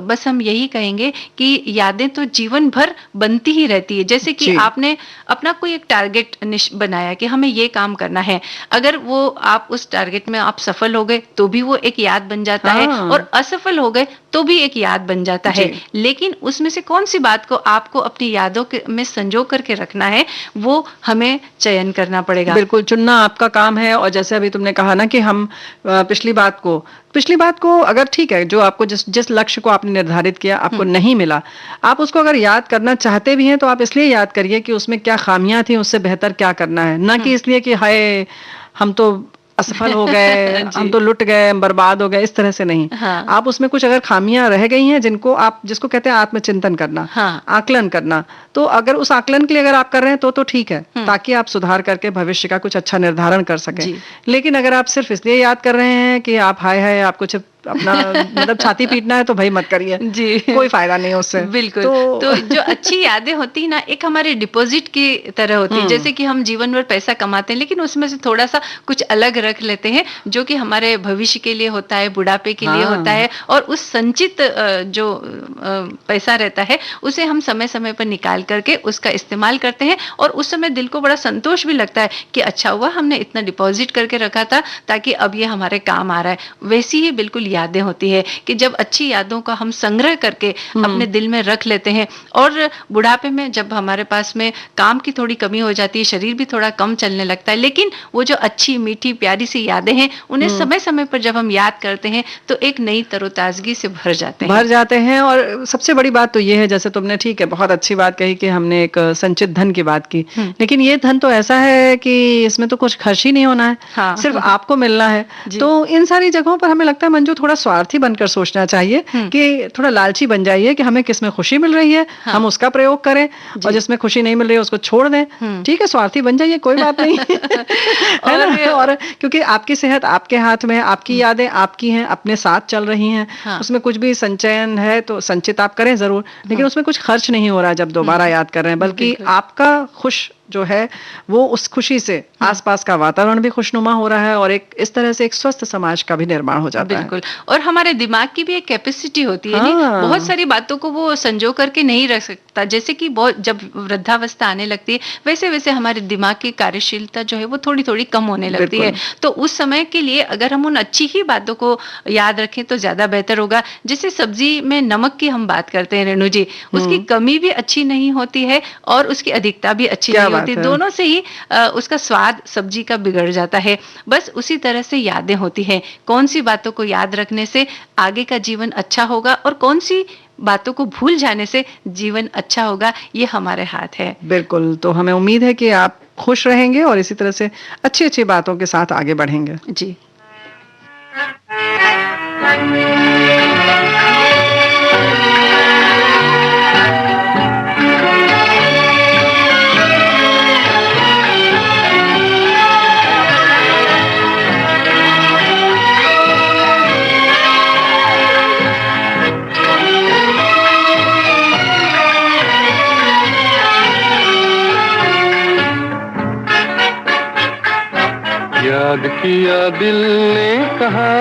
बस हम यही कहेंगे कि यादें तो जीवन भर बनती ही रहती है। जैसे कि आपने अपना कोई एक टारगेट बनाया कि हमें ये काम करना है, अगर वो आप उस टारगेट में आप सफल हो गए तो भी वो एक याद बन जाता है, और असफल हो गए तो भी एक याद बन जाता है। लेकिन उसमें से कौन सी बात को आपको अपनी यादों में संजो करके रखना है, वो हमें चयन करना पड़ेगा। बिल्कुल, चुनना आपका काम है। और जैसे अभी तुमने कहा ना कि हम पिछली बात को अगर ठीक है, जो आपको जिस लक्ष्य को आपने निर्धारित किया आपको नहीं मिला, आप उसको अगर याद करना चाहते भी हैं तो आप इसलिए याद करिए कि उसमें क्या खामियां थी, उससे बेहतर क्या करना है, ना कि इसलिए कि हाय हम तो असफल हो गए, हम तो लुट गए, बर्बाद हो गए, इस तरह से नहीं। आप उसमें कुछ अगर खामियां रह गई हैं जिसको कहते हैं आत्मचिंतन करना, आकलन करना, तो अगर उस आकलन के लिए अगर आप कर रहे हैं तो ठीक है, ताकि आप सुधार करके भविष्य का कुछ अच्छा निर्धारण कर सकें। लेकिन अगर आप सिर्फ इसलिए याद कर रहे हैं कि आप हाय आप कुछ अपना मतलब छाती पीटना है तो भाई मत करिए जी, कोई फायदा नहीं उससे। बिल्कुल। तो जो अच्छी यादें होती है ना, एक हमारे डिपॉजिट की तरह होती है। जैसे कि हम जीवन भर पैसा कमाते हैं लेकिन उसमें से थोड़ा सा कुछ अलग रख लेते हैं जो कि हमारे भविष्य के लिए होता है, बुढ़ापे के लिए होता है, और उस संचित जो पैसा रहता है उसे हम समय समय पर निकाल करके उसका इस्तेमाल करते हैं, और उस समय दिल को बड़ा संतोष भी लगता है कि अच्छा हुआ हमने इतना डिपॉजिट करके रखा था ताकि अब ये हमारे काम आ रहा है। वैसी ही बिल्कुल यादें होती है कि जब अच्छी यादों का हम संग्रह करके अपने दिल में रख लेते हैं, और बुढ़ापे में जब हमारे पास में काम की थोड़ी कमी हो जाती है, शरीर भी थोड़ा कम चलने लगता है, लेकिन वो जो अच्छी मीठी प्यारी सी यादें हैं उन्हें समय समय पर जब हम याद करते हैं तो एक नई तरोताजगी से भर जाते हैं। और सबसे बड़ी बात तो ये है, जैसे तुमने ठीक है बहुत अच्छी बात कही कि हमने एक संचित धन की बात की, लेकिन ये धन तो ऐसा है कि इसमें तो कुछ खर्च ही नहीं होना है, सिर्फ आपको मिलना है। तो इन सारी जगहों पर हमें लगता है मंजू थोड़ा स्वार्थी बनकर सोचना चाहिए कि थोड़ा लालची बन जाइए कि हमें किसमें खुशी मिल रही है हम उसका प्रयोग करें, और जिसमें खुशी नहीं मिल रही है उसको छोड़ दें। ठीक है, स्वार्थी बन जाइए, कोई बात नहीं है ना। और क्योंकि आपकी सेहत आपके हाथ में है, आपकी यादें आपकी हैं, अपने साथ चल रही हैं, उसमें कुछ भी संचयन है तो संचित आप करें जरूर, लेकिन उसमें कुछ खर्च नहीं हो रहा है जब दोबारा याद कर रहे हैं, बल्कि आपका खुश जो है वो उस खुशी से आसपास का वातावरण भी खुशनुमा हो रहा है, और एक इस तरह से एक स्वस्थ समाज का भी निर्माण हो जाता है। बिल्कुल। और हमारे दिमाग की भी एक कैपेसिटी होती है, नहीं बहुत सारी बातों को वो संजो करके नहीं रख सकता, जैसे कि बहुत जब वृद्धावस्था आने लगती है वैसे वैसे हमारे दिमाग की कार्यशीलता जो है वो थोड़ी थोड़ी कम होने लगती है। तो उस समय के लिए अगर हम उन अच्छी ही बातों को याद रखें तो ज्यादा बेहतर होगा। जैसे सब्जी में नमक की हम बात करते हैं रेणु जी, उसकी कमी भी अच्छी नहीं होती है और उसकी अधिकता भी अच्छी नहीं होती, दोनों से ही उसका स्वाद सब्जी का बिगड़ जाता है। बस उसी तरह से यादें होती हैं, कौन सी बातों को याद रखने से आगे का जीवन अच्छा होगा और कौन सी बातों को भूल जाने से जीवन अच्छा होगा, ये हमारे हाथ है। बिल्कुल, तो हमें उम्मीद है कि आप खुश रहेंगे और इसी तरह से अच्छी अच्छी बातों के साथ आगे बढ़ेंगे। जी। याद किया दिल ने कहा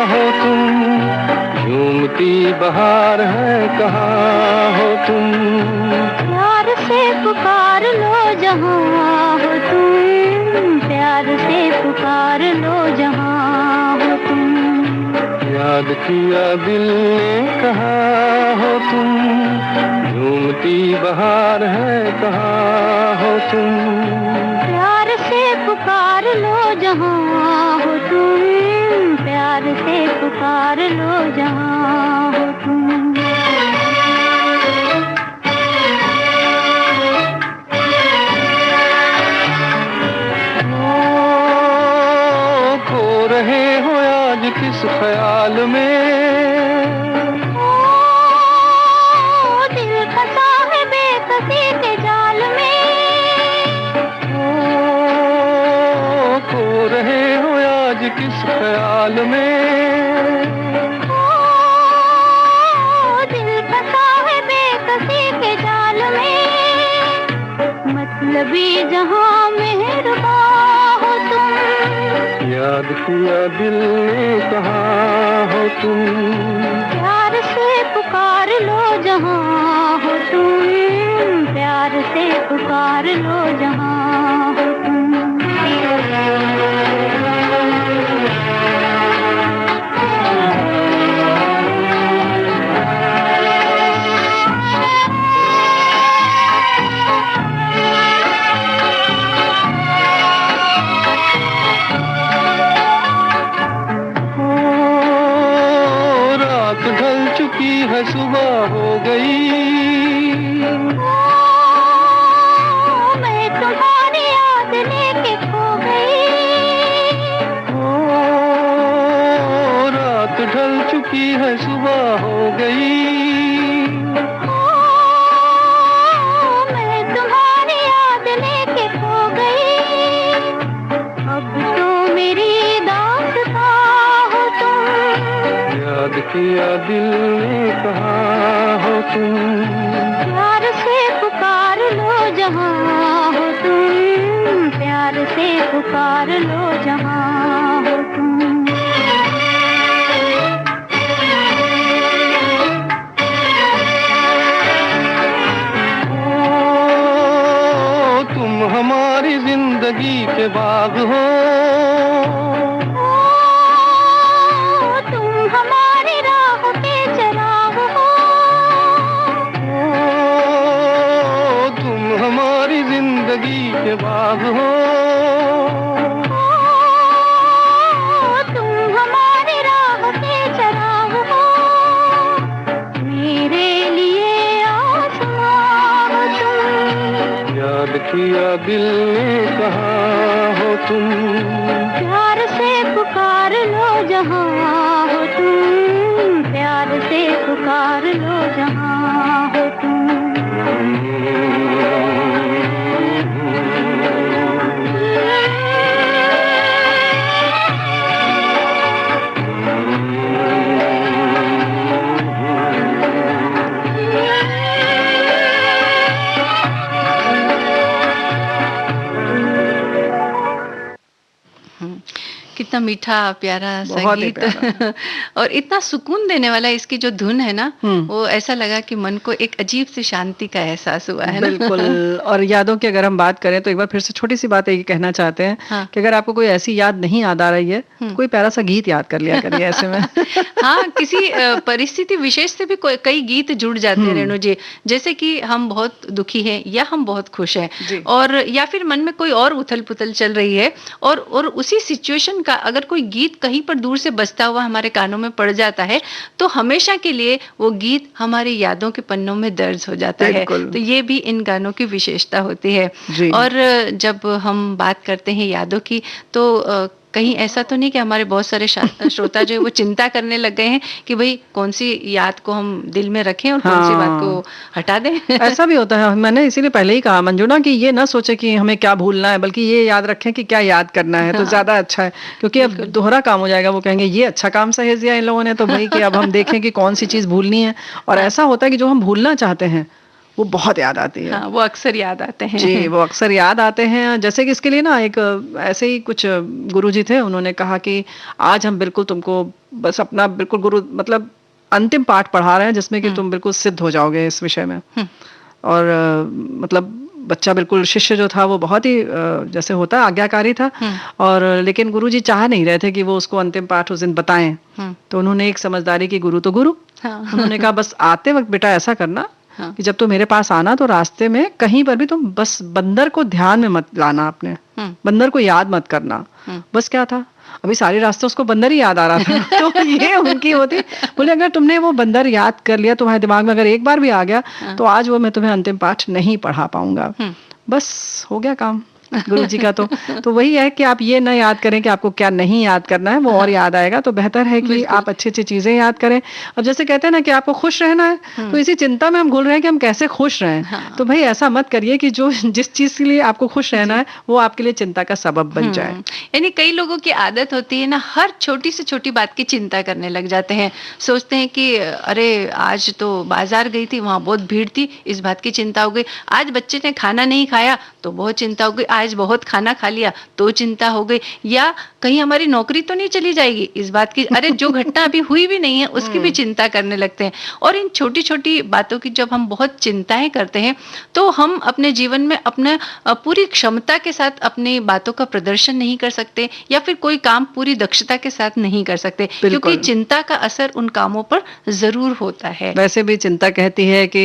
हो तुम, झूमती बहार है कहाँ हो तुम, प्यार से पुकार लो जहाँ हो तुम, प्यार से पुकार लो जहाँ हो तुम। याद किया दिल ने कहा हो तुम, झूमती बहार है कहाँ हो तुम, प्यार से पुकार लो जहाँ हो तुम, प्यार से पुकार लो जहाँ हो तुम। खो रहे हो आज किस ख्याल में, दिल फंसा है बेकसी के जाल में, खो रहे हो आज किस ख्याल में, दिल फंसा है बेकसी के जाल में, मतलबी जहाँ मेहरबा हो तुम, याद किया दिल ने कहा हो तुम, प्यार से पुकार लो जहाँ हो तुम, प्यार से पुकार लो जहाँ हो तुम। है सुबह हो गई, मैं तुम्हारी याद लेके खो गई, रात ढल चुकी है सुबह हो गई, मैं तुम्हारी याद लेके खो गई, अब तो मेरी दास्तां हो तुम, याद किया दिल ने कहा हो तुम, प्यार से पुकार लो जहाँ हो तुम, प्यार से पुकार लो जहाँ हो तुम। तुम हमारी जिंदगी के बाग हो, तुम हमारी राह के चराग हो, तुम हमारी जिंदगी के बाग हो, तुम हमारी राह के चराग हो, मेरे लिए आसमां हो तुम, याद किया दिल ने कहा हो तुम, प्यार से पुकार लो जहाँ हो तुम, कितना मीठा प्यारा बहुत ही संगीत और इतना सुकून देने वाला इसकी जो धुन है ना, वो ऐसा लगा कि मन को एक अजीब सी शांति का एहसास हुआ है ना। बिल्कुल। और यादों की अगर हम बात करें तो एक बार फिर से छोटी सी बात ये कहना चाहते हैं कि अगर आपको कोई ऐसी याद नहीं याद आ रही है तो कोई प्यारा सा गीत याद कर लिया करिए ऐसे में। हाँ, किसी परिस्थिति विशेष से भी कई गीत जुड़ जाते हैं रेणु जी, जैसे कि हम बहुत दुखी हैं या हम बहुत खुश हैं, और या फिर मन में कोई और उथल पुथल चल रही है, और उसी सिचुएशन का अगर कोई गीत कहीं पर दूर से बजता हुआ हमारे कानों में पड़ जाता है तो हमेशा के लिए वो गीत हमारी यादों के पन्नों में दर्ज हो जाता है। तो ये भी इन गानों की विशेषता होती है। और जब हम बात करते हैं यादों की तो कहीं ऐसा तो नहीं कि हमारे बहुत सारे श्रोता जो है वो चिंता करने लग गए हैं कि भाई कौन सी याद को हम दिल में रखें और कौन सी बात को हटा दें। ऐसा भी होता है। मैंने इसीलिए पहले ही कहा मंजुना कि ये ना सोचे कि हमें क्या भूलना है, बल्कि ये याद रखें कि क्या याद करना है। तो ज्यादा अच्छा है, क्योंकि अब दोहरा काम हो जाएगा। वो कहेंगे ये अच्छा काम सहेज दिया इन लोगों ने, तो भाई कि अब हम देखें कि कौन सी चीज भूलनी है। और ऐसा होता है कि जो हम भूलना चाहते हैं वो बहुत याद आती है। वो अक्सर याद आते हैं। जी, वो अक्सर याद आते हैं। जैसे कि इसके लिए ना एक ऐसे ही कुछ गुरुजी थे, उन्होंने कहा कि आज हम बिल्कुल तुमको बस अपना बिल्कुल गुरु मतलब अंतिम पाठ पढ़ा रहे हैं जिसमें कि तुम बिल्कुल सिद्ध हो जाओगे इस विषय में। और मतलब बच्चा बिल्कुल, शिष्य जो था वो बहुत ही जैसे होता है आज्ञाकारी था, और लेकिन गुरुजी चाह नहीं रहे थे कि वो उसको अंतिम पाठ उस दिन बताएं। तो उन्होंने एक समझदारी की, गुरु तो गुरु, उन्होंने कहा बस आते वक्त बेटा ऐसा करना कि जब तुम मेरे पास आना तो रास्ते में कहीं पर भी तुम बस बंदर को ध्यान में मत लाना, अपने बंदर को याद मत करना। बस क्या था, अभी सारे रास्ते उसको बंदर ही याद आ रहा था। तो ये उनकी होती, बोले अगर तुमने वो बंदर याद कर लिया, तुम्हारे दिमाग में अगर एक बार भी आ गया तो आज वो मैं तुम्हें अंतिम पाठ नहीं पढ़ा पाऊंगा। बस हो गया काम गुरु जी का। तो वही है कि आप ये ना याद करें कि आपको क्या नहीं याद करना है, वो और याद आएगा। तो बेहतर है कि आप अच्छी अच्छी चीजें याद करें। अब जैसे कहते हैं ना कि आपको खुश रहना है, तो इसी चिंता में हम भूल रहे हैं कि हम कैसे खुश रहें। तो भाई ऐसा मत करिए कि जो जिस चीज के लिए आपको खुश रहना है वो आपके लिए चिंता का सबब बन जाए। यानी कई लोगों की आदत होती है ना, हर छोटी से छोटी बात की चिंता करने लग जाते हैं। सोचते हैं कि अरे आज तो बाजार गई थी, वहां बहुत भीड़ थी, इस बात की चिंता हो गई। आज बच्चे ने खाना नहीं खाया तो बहुत चिंता हो गई। आज बहुत खाना खा लिया तो चिंता हो गई। या कहीं हमारी नौकरी तो नहीं चली जाएगी, इस बात की, अरे जो घटना अभी हुई भी नहीं है उसकी भी चिंता करने लगते हैं। और इन छोटी छोटी बातों की जब हम बहुत चिंताएं करते हैं तो हम अपने जीवन में अपने पूरी क्षमता के साथ अपनी बातों का प्रदर्शन नहीं कर सकते, या फिर कोई काम पूरी दक्षता के साथ नहीं कर सकते, क्योंकि चिंता का असर उन कामों पर जरूर होता है। वैसे भी चिंता कहती है कि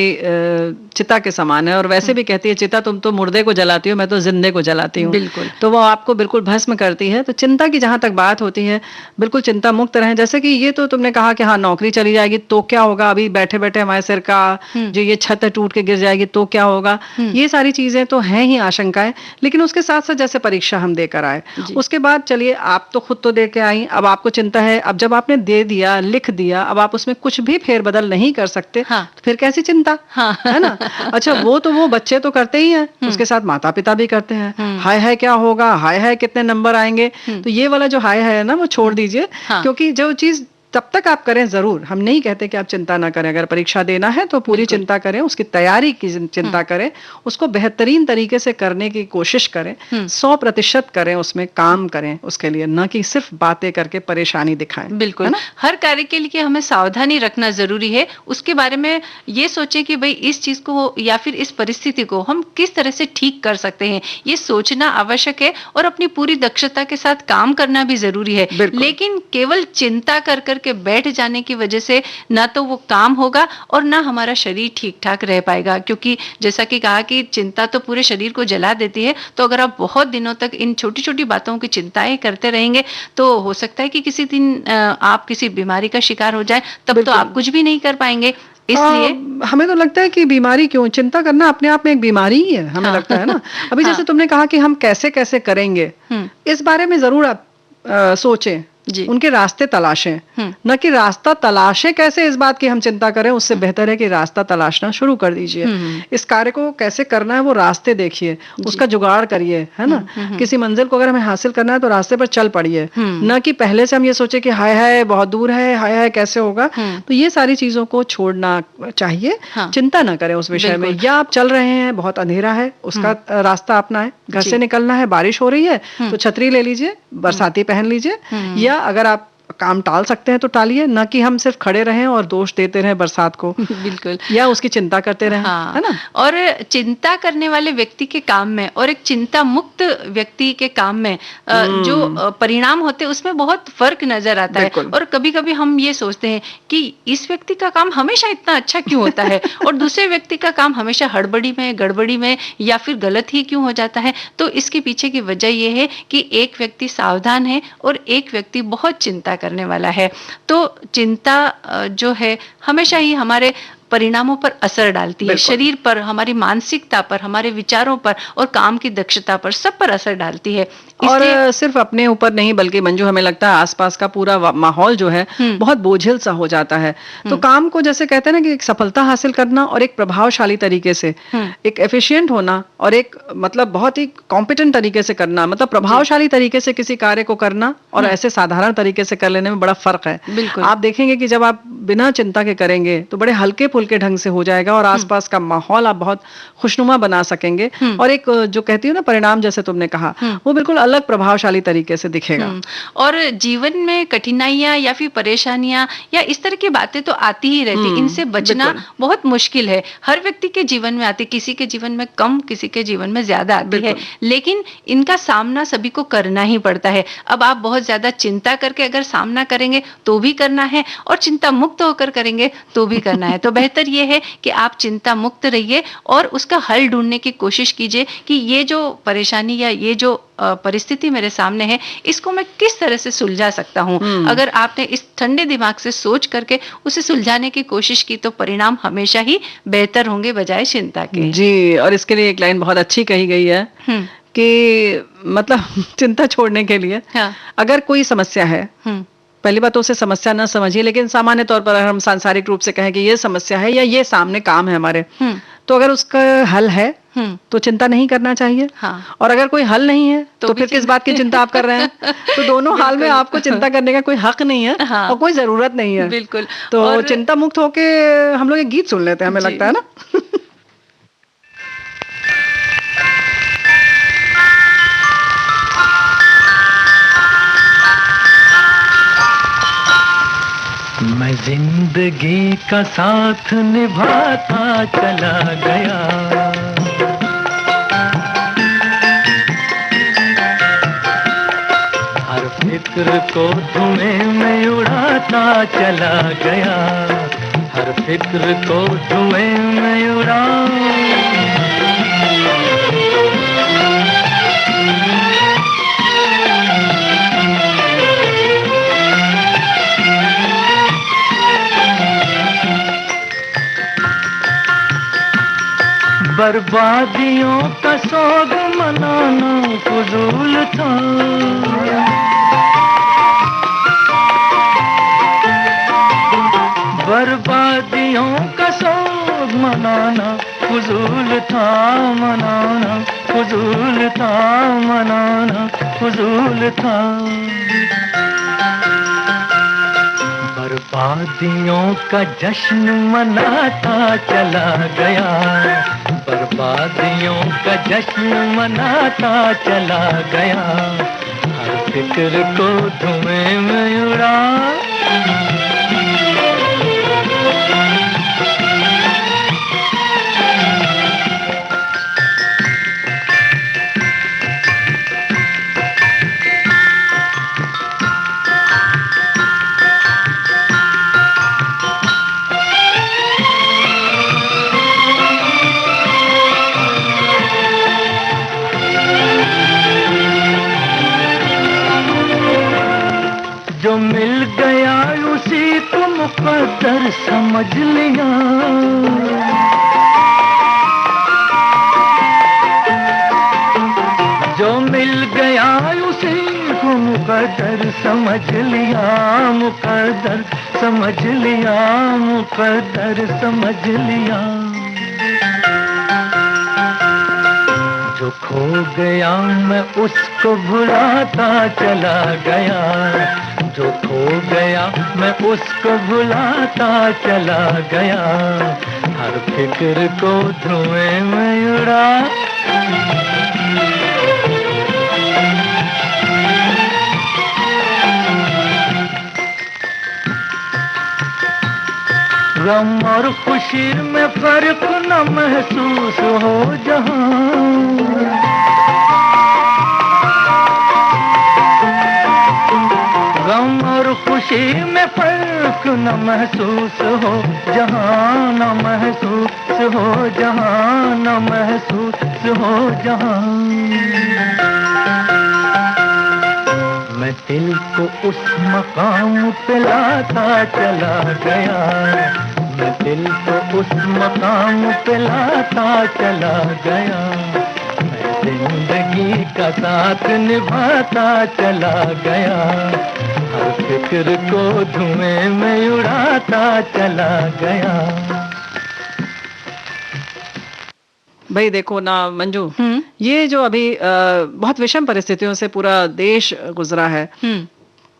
चिता के समान है, और वैसे भी कहती है चिता तुम तो मुर्दे को जलाती हो, मैं तो जिंदे को जलाती हूँ। बिल्कुल। तो वो आपको बिल्कुल भस्म करती है। तो चिंता की जहां तक बात होती है, बिल्कुल चिंता मुक्त रहें। जैसे कि ये तो तुमने कहा कि हाँ नौकरी चली जाएगी तो क्या होगा, अभी बैठे बैठे हमारे सिर का जो ये छत है टूट के गिर जाएगी तो क्या होगा, ये सारी चीजें तो हैं ही आशंकाएं। लेकिन उसके साथ साथ जैसे परीक्षा हम देकर आए, उसके बाद चलिए आप तो खुद तो दे के आई, अब आपको चिंता है, अब जब आपने दे दिया, लिख दिया, अब आप उसमें कुछ भी फेरबदल नहीं कर सकते, तो फिर कैसी चिंता, है ना। अच्छा वो तो वो बच्चे तो करते ही हैं, उसके साथ माता पिता भी करते हैं। हाय हाय क्या होगा, हाय हाय कितने नंबर आएंगे। तो ये वाला जो हाय है ना वो छोड़ दीजिए, क्योंकि जो चीज तब तक आप करें जरूर, हम नहीं कहते कि आप चिंता ना करें। अगर परीक्षा देना है तो पूरी चिंता करें, उसकी तैयारी की चिंता करें, उसको बेहतरीन तरीके से करने की कोशिश करें, 100% करें, उसमें काम करें उसके लिए, न कि सिर्फ बातें करके परेशानी दिखाएं। बिल्कुल, हर कार्य के लिए हमें सावधानी रखना जरूरी है। उसके बारे में ये सोचें कि भाई इस चीज को या फिर इस परिस्थिति को हम किस तरह से ठीक कर सकते हैं, ये सोचना आवश्यक है। और अपनी पूरी दक्षता के साथ काम करना भी जरूरी है। लेकिन केवल चिंता कर के बैठ जाने की वजह से ना तो वो काम होगा और ना हमारा शरीर ठीक ठाक रह पाएगा, क्योंकि जैसा कि कहा कि चिंता तो पूरे शरीर को जला देती है। तो अगर आप बहुत दिनों तक इन छोटी छोटी बातों की चिंताएं करते रहेंगे तो हो सकता है कि किसी दिन आप किसी बीमारी का शिकार हो जाए, तब तो आप कुछ भी नहीं कर पाएंगे। इसलिए हमें तो लगता है कि बीमारी क्यों, चिंता करना अपने आप में एक बीमारी ही है, हमें लगता है ना। अभी जैसे तुमने कहा कि हम कैसे कैसे करेंगे, इस बारे में जरूर आप सोचें उनके रास्ते तलाशें, न कि रास्ता तलाशें कैसे इस बात की हम चिंता करें। उससे बेहतर है कि रास्ता तलाशना शुरू कर दीजिए। इस कार्य को कैसे करना है वो रास्ते देखिए, उसका जुगाड़ करिए, है ना। किसी मंजिल को अगर हमें हासिल करना है तो रास्ते पर चल पड़िए, न कि पहले से हम ये सोचे कि हाय हाय बहुत दूर है, हाय हाय कैसे होगा। तो ये सारी चीजों को छोड़ना चाहिए। चिंता ना करें उस विषय में। या आप चल रहे हैं, बहुत अंधेरा है, उसका रास्ता अपनाएं। घर से निकलना है, बारिश हो रही है तो छतरी ले लीजिए, बरसाती पहन लीजिए। या अगर आप काम टाल सकते हैं तो टालिए, ना कि हम सिर्फ खड़े रहें और दोष देते रहें बरसात को। बिल्कुल। या उसकी चिंता करते रहें, है ना। और चिंता करने वाले व्यक्ति के काम में और एक चिंता मुक्त व्यक्ति के काम में जो परिणाम होते हैं उसमें बहुत फर्क नजर आता है। और कभी कभी हम ये सोचते हैं कि इस व्यक्ति का काम हमेशा इतना अच्छा क्यों होता है और दूसरे व्यक्ति का काम हमेशा हड़बड़ी में, गड़बड़ी में या फिर गलत ही क्यों हो जाता है। तो इसके पीछे की वजह यह है कि एक व्यक्ति सावधान है और एक व्यक्ति बहुत चिंता करने वाला है। तो चिंता जो है हमेशा ही हमारे परिणामों पर असर डालती है, शरीर पर, हमारी मानसिकता पर, हमारे विचारों पर और काम की दक्षता पर, सब पर असर डालती है। और सिर्फ अपने ऊपर नहीं बल्कि मंजू हमें लगता है आसपास का पूरा माहौल जो है बहुत बोझिल सा हो जाता है। तो काम को जैसे कहते हैं ना कि एक सफलता हासिल करना और एक प्रभावशाली तरीके से, एक एफिशिएंट होना और एक मतलब बहुत ही कॉम्पिटेंट तरीके से करना, मतलब प्रभावशाली तरीके से किसी कार्य को करना और ऐसे साधारण तरीके से कर लेने में बड़ा फर्क है। आप देखेंगे कि जब आप बिना चिंता के करेंगे तो बड़े हल्के फुल्के ढंग से हो जाएगा और आसपास का माहौल आप बहुत खुशनुमा बना सकेंगे। और एक जो कहती हूँ ना परिणाम, जैसे तुमने कहा, वो बिल्कुल अलग प्रभावशाली तरीके से दिखेगा। और जीवन में कठिनाइयां या फिर परेशानियां या इस तरह की बातें तो आती ही रहती, इनसे बचना बहुत मुश्किल है। हर व्यक्ति के जीवन में आती, किसी के जीवन में कम, किसी के जीवन में ज्यादा आती है, लेकिन इनका सामना सभी को करना ही पड़ता है। अब आप बहुत ज्यादा चिंता करके अगर सामना करेंगे तो भी करना है और चिंता मुक्त होकर करेंगे तो भी करना है। तो बेहतर यह है कि आप चिंता मुक्त रहिए और उसका हल ढूंढने की कोशिश कीजिए कि ये जो परेशानी या ये जो परिस्थिति मेरे सामने है इसको मैं किस तरह से सुलझा सकता हूँ। अगर आपने इस ठंडे दिमाग से सोच करके उसे सुलझाने की कोशिश की तो परिणाम हमेशा ही बेहतर होंगे बजाय चिंता के। जी, और इसके लिए एक लाइन बहुत अच्छी कही गई है कि मतलब चिंता छोड़ने के लिए अगर कोई समस्या है, पहली बात तो उसे समस्या न समझिए, लेकिन सामान्य तौर पर अगर हम सांसारिक रूप से कहें कि ये समस्या है या ये सामने काम है हमारे, तो अगर उसका हल है तो चिंता नहीं करना चाहिए। और अगर कोई हल नहीं है तो फिर किस बात की चिंता आप कर रहे हैं। तो दोनों हाल में आपको चिंता करने का कोई हक नहीं है और कोई जरूरत नहीं है। बिल्कुल। तो चिंता मुक्त होके हम लोग एक गीत सुन लेते हैं, हमें लगता है ना। मैं जिंदगी का साथ निभाता चला गया, हर फिक्र को धुएं में उड़ाता चला गया, हर फिक्र को धुएं में उड़ा। बर्बादियों का सोग मनाना फजूल था, बर्बादियों का सोग मनाना फजूल था, मनाना फजूल था, मनाना फजूल था। बर्बादियों का जश्न मनाता चला गया, बर्बादियों का जश्न मनाता चला गया, हर फिक्र को धुएं में उड़ा। जो मिल गया उसी को मुकद्दर समझ लिया, जो मिल गया उसी को मुकद्दर मुकद्दर समझ लिया, मुकद्दर समझ लिया, मुकद्दर समझ लिया। जो खो गया मैं उसको भुलाता चला गया, जो खो गया मैं उसको भुलाता चला गया, हर फिक्र को धुएं में उड़ा। गम और खुशी में फर्क न महसूस हो जहां, गम और खुशी में फर्क न महसूस हो जहां, न महसूस हो जहां, न महसूस हो जहां। मैं दिल को उस मकाम पे लाता चला गया, मैं दिल को उस मकाम पे लाता चला गया, मैं जिंदगी का साथ निभाता चला गया, हर फिक्र को धुएं में उड़ाता चला गया। भाई देखो ना मंजू, ये जो अभी बहुत विषम परिस्थितियों से पूरा देश गुजरा है,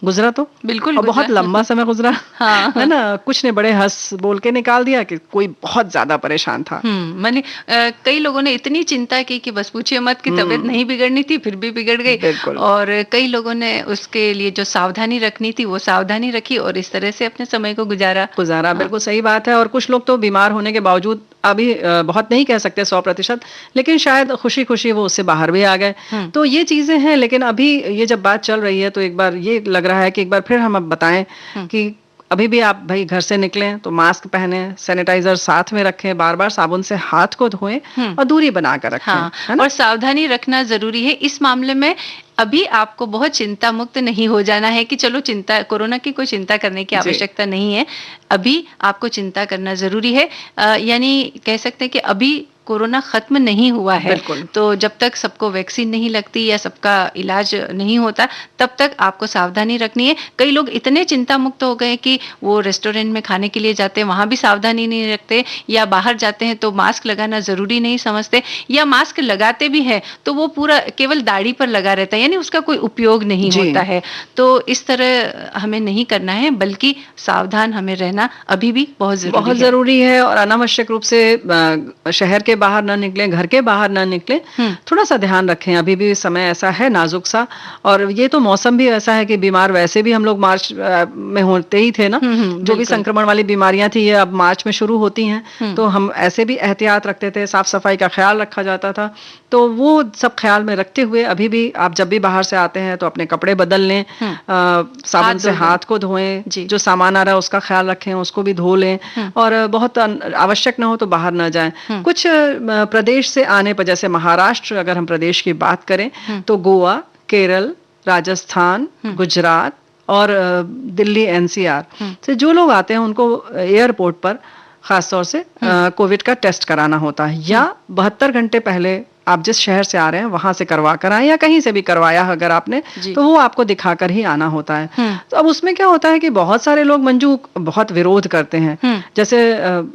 गुजरा तो बिल्कुल और बहुत लंबा समय गुजरा। हाँ, है ना, कुछ ने बड़े हंस बोल के निकाल दिया कि कोई बहुत ज्यादा परेशान था। माने कई लोगों ने इतनी चिंता की कि बस पूछिए मत, कि तबीयत नहीं बिगड़नी थी फिर भी बिगड़ गई, और कई लोगों ने उसके लिए जो सावधानी रखनी थी वो सावधानी रखी और इस तरह से अपने समय को गुजारा। बिल्कुल सही बात है। और कुछ लोग तो बीमार होने के बावजूद, अभी बहुत नहीं कह सकते 100%, लेकिन शायद खुशी खुशी वो उससे बाहर भी आ गए। तो ये चीजें हैं, लेकिन अभी ये जब बात चल रही है तो एक बार ये लग रहा है कि एक बार फिर हम अब बताएं कि अभी भी आप भाई घर से निकलें तो मास्क पहने, सैनिटाइजर साथ में रखें, बार बार साबुन से हाथ को धोएं और दूरी बनाकर रखें। हाँ, और सावधानी रखना जरूरी है इस मामले में। अभी आपको बहुत चिंता मुक्त नहीं हो जाना है कि चलो चिंता, कोरोना की कोई चिंता करने की आवश्यकता नहीं है। अभी आपको चिंता करना जरूरी है, यानी कह सकते हैं कि अभी कोरोना खत्म नहीं हुआ है। तो जब तक सबको वैक्सीन नहीं लगती या सबका इलाज नहीं होता, तब तक आपको सावधानी रखनी है। कई लोग इतने चिंता मुक्त हो गए कि वो रेस्टोरेंट में खाने के लिए जाते हैं, वहां भी सावधानी नहीं रखते, या बाहर जाते हैं तो मास्क लगाना जरूरी नहीं समझते, या मास्क लगाते भी है तो वो पूरा केवल दाढ़ी पर लगा रहता है, यानी उसका कोई उपयोग नहीं होता है। तो इस तरह हमें नहीं करना है, बल्कि सावधान हमें रहना अभी भी बहुत जरूरी है। और अनावश्यक रूप से शहर के बाहर ना निकलें, घर के बाहर ना निकलें, थोड़ा सा ध्यान रखें। अभी भी समय ऐसा है नाजुक सा, और ये तो मौसम भी ऐसा है कि बीमार वैसे भी हम लोग मार्च में होते ही थे ना, जो भी संक्रमण वाली बीमारियां थी ये अब मार्च में शुरू होती हैं, तो हम ऐसे भी एहतियात रखते थे, साफ सफाई का ख्याल रखा जाता था। तो वो सब ख्याल में रखते हुए अभी भी आप जब भी बाहर से आते हैं तो अपने कपड़े बदल लें, साबुन से हाथ को धोएं, जो सामान आ रहा है उसका ख्याल रखें, उसको भी धो लें, और बहुत आवश्यक ना हो तो बाहर ना जाएं। कुछ प्रदेश से आने पर, जैसे महाराष्ट्र अगर हम प्रदेश की बात करें तो गोवा, केरल, राजस्थान, गुजरात और दिल्ली एनसीआर से जो लोग आते हैं उनको एयरपोर्ट पर खासतौर से कोविड का टेस्ट कराना होता है, या 72 घंटे पहले आप जिस शहर से आ रहे हैं वहां से करवा कर आए, या कहीं से भी करवाया अगर आपने, तो वो आपको दिखाकर ही आना होता है। तो अब उसमें क्या होता है कि बहुत सारे लोग मंजू बहुत विरोध करते हैं। जैसे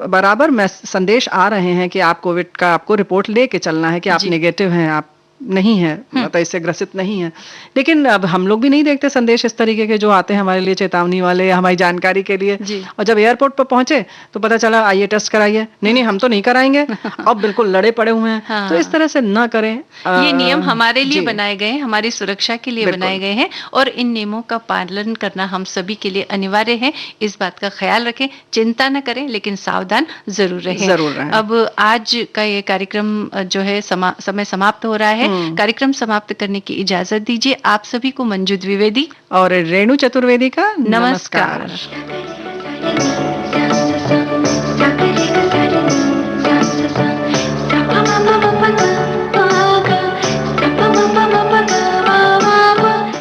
बराबर संदेश आ रहे हैं कि आप कोविड का आपको रिपोर्ट लेके चलना है कि आप नेगेटिव हैं, आप नहीं है, मतलब इससे ग्रसित नहीं है। लेकिन अब हम लोग भी नहीं देखते संदेश इस तरीके के जो आते हैं हमारे लिए चेतावनी वाले या हमारी जानकारी के लिए। और जब एयरपोर्ट पर पहुंचे तो पता चला आइए टेस्ट कराइए, नहीं हम तो नहीं कराएंगे, अब बिल्कुल लड़े पड़े हुए हैं। हाँ। तो इस तरह से ना करें। ये नियम हमारे लिए बनाए गए हैं, हमारी सुरक्षा के लिए बनाए गए हैं, और इन नियमों का पालन करना हम सभी के लिए अनिवार्य है। इस बात का ख्याल रखें, चिंता न करें, लेकिन सावधान जरूर रहें। अब आज का ये कार्यक्रम जो है समय समाप्त हो रहा है। कार्यक्रम समाप्त करने की इजाजत दीजिए। आप सभी को मंजू द्विवेदी और रेणु चतुर्वेदी का नमस्कार।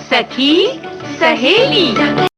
सखी सहेली।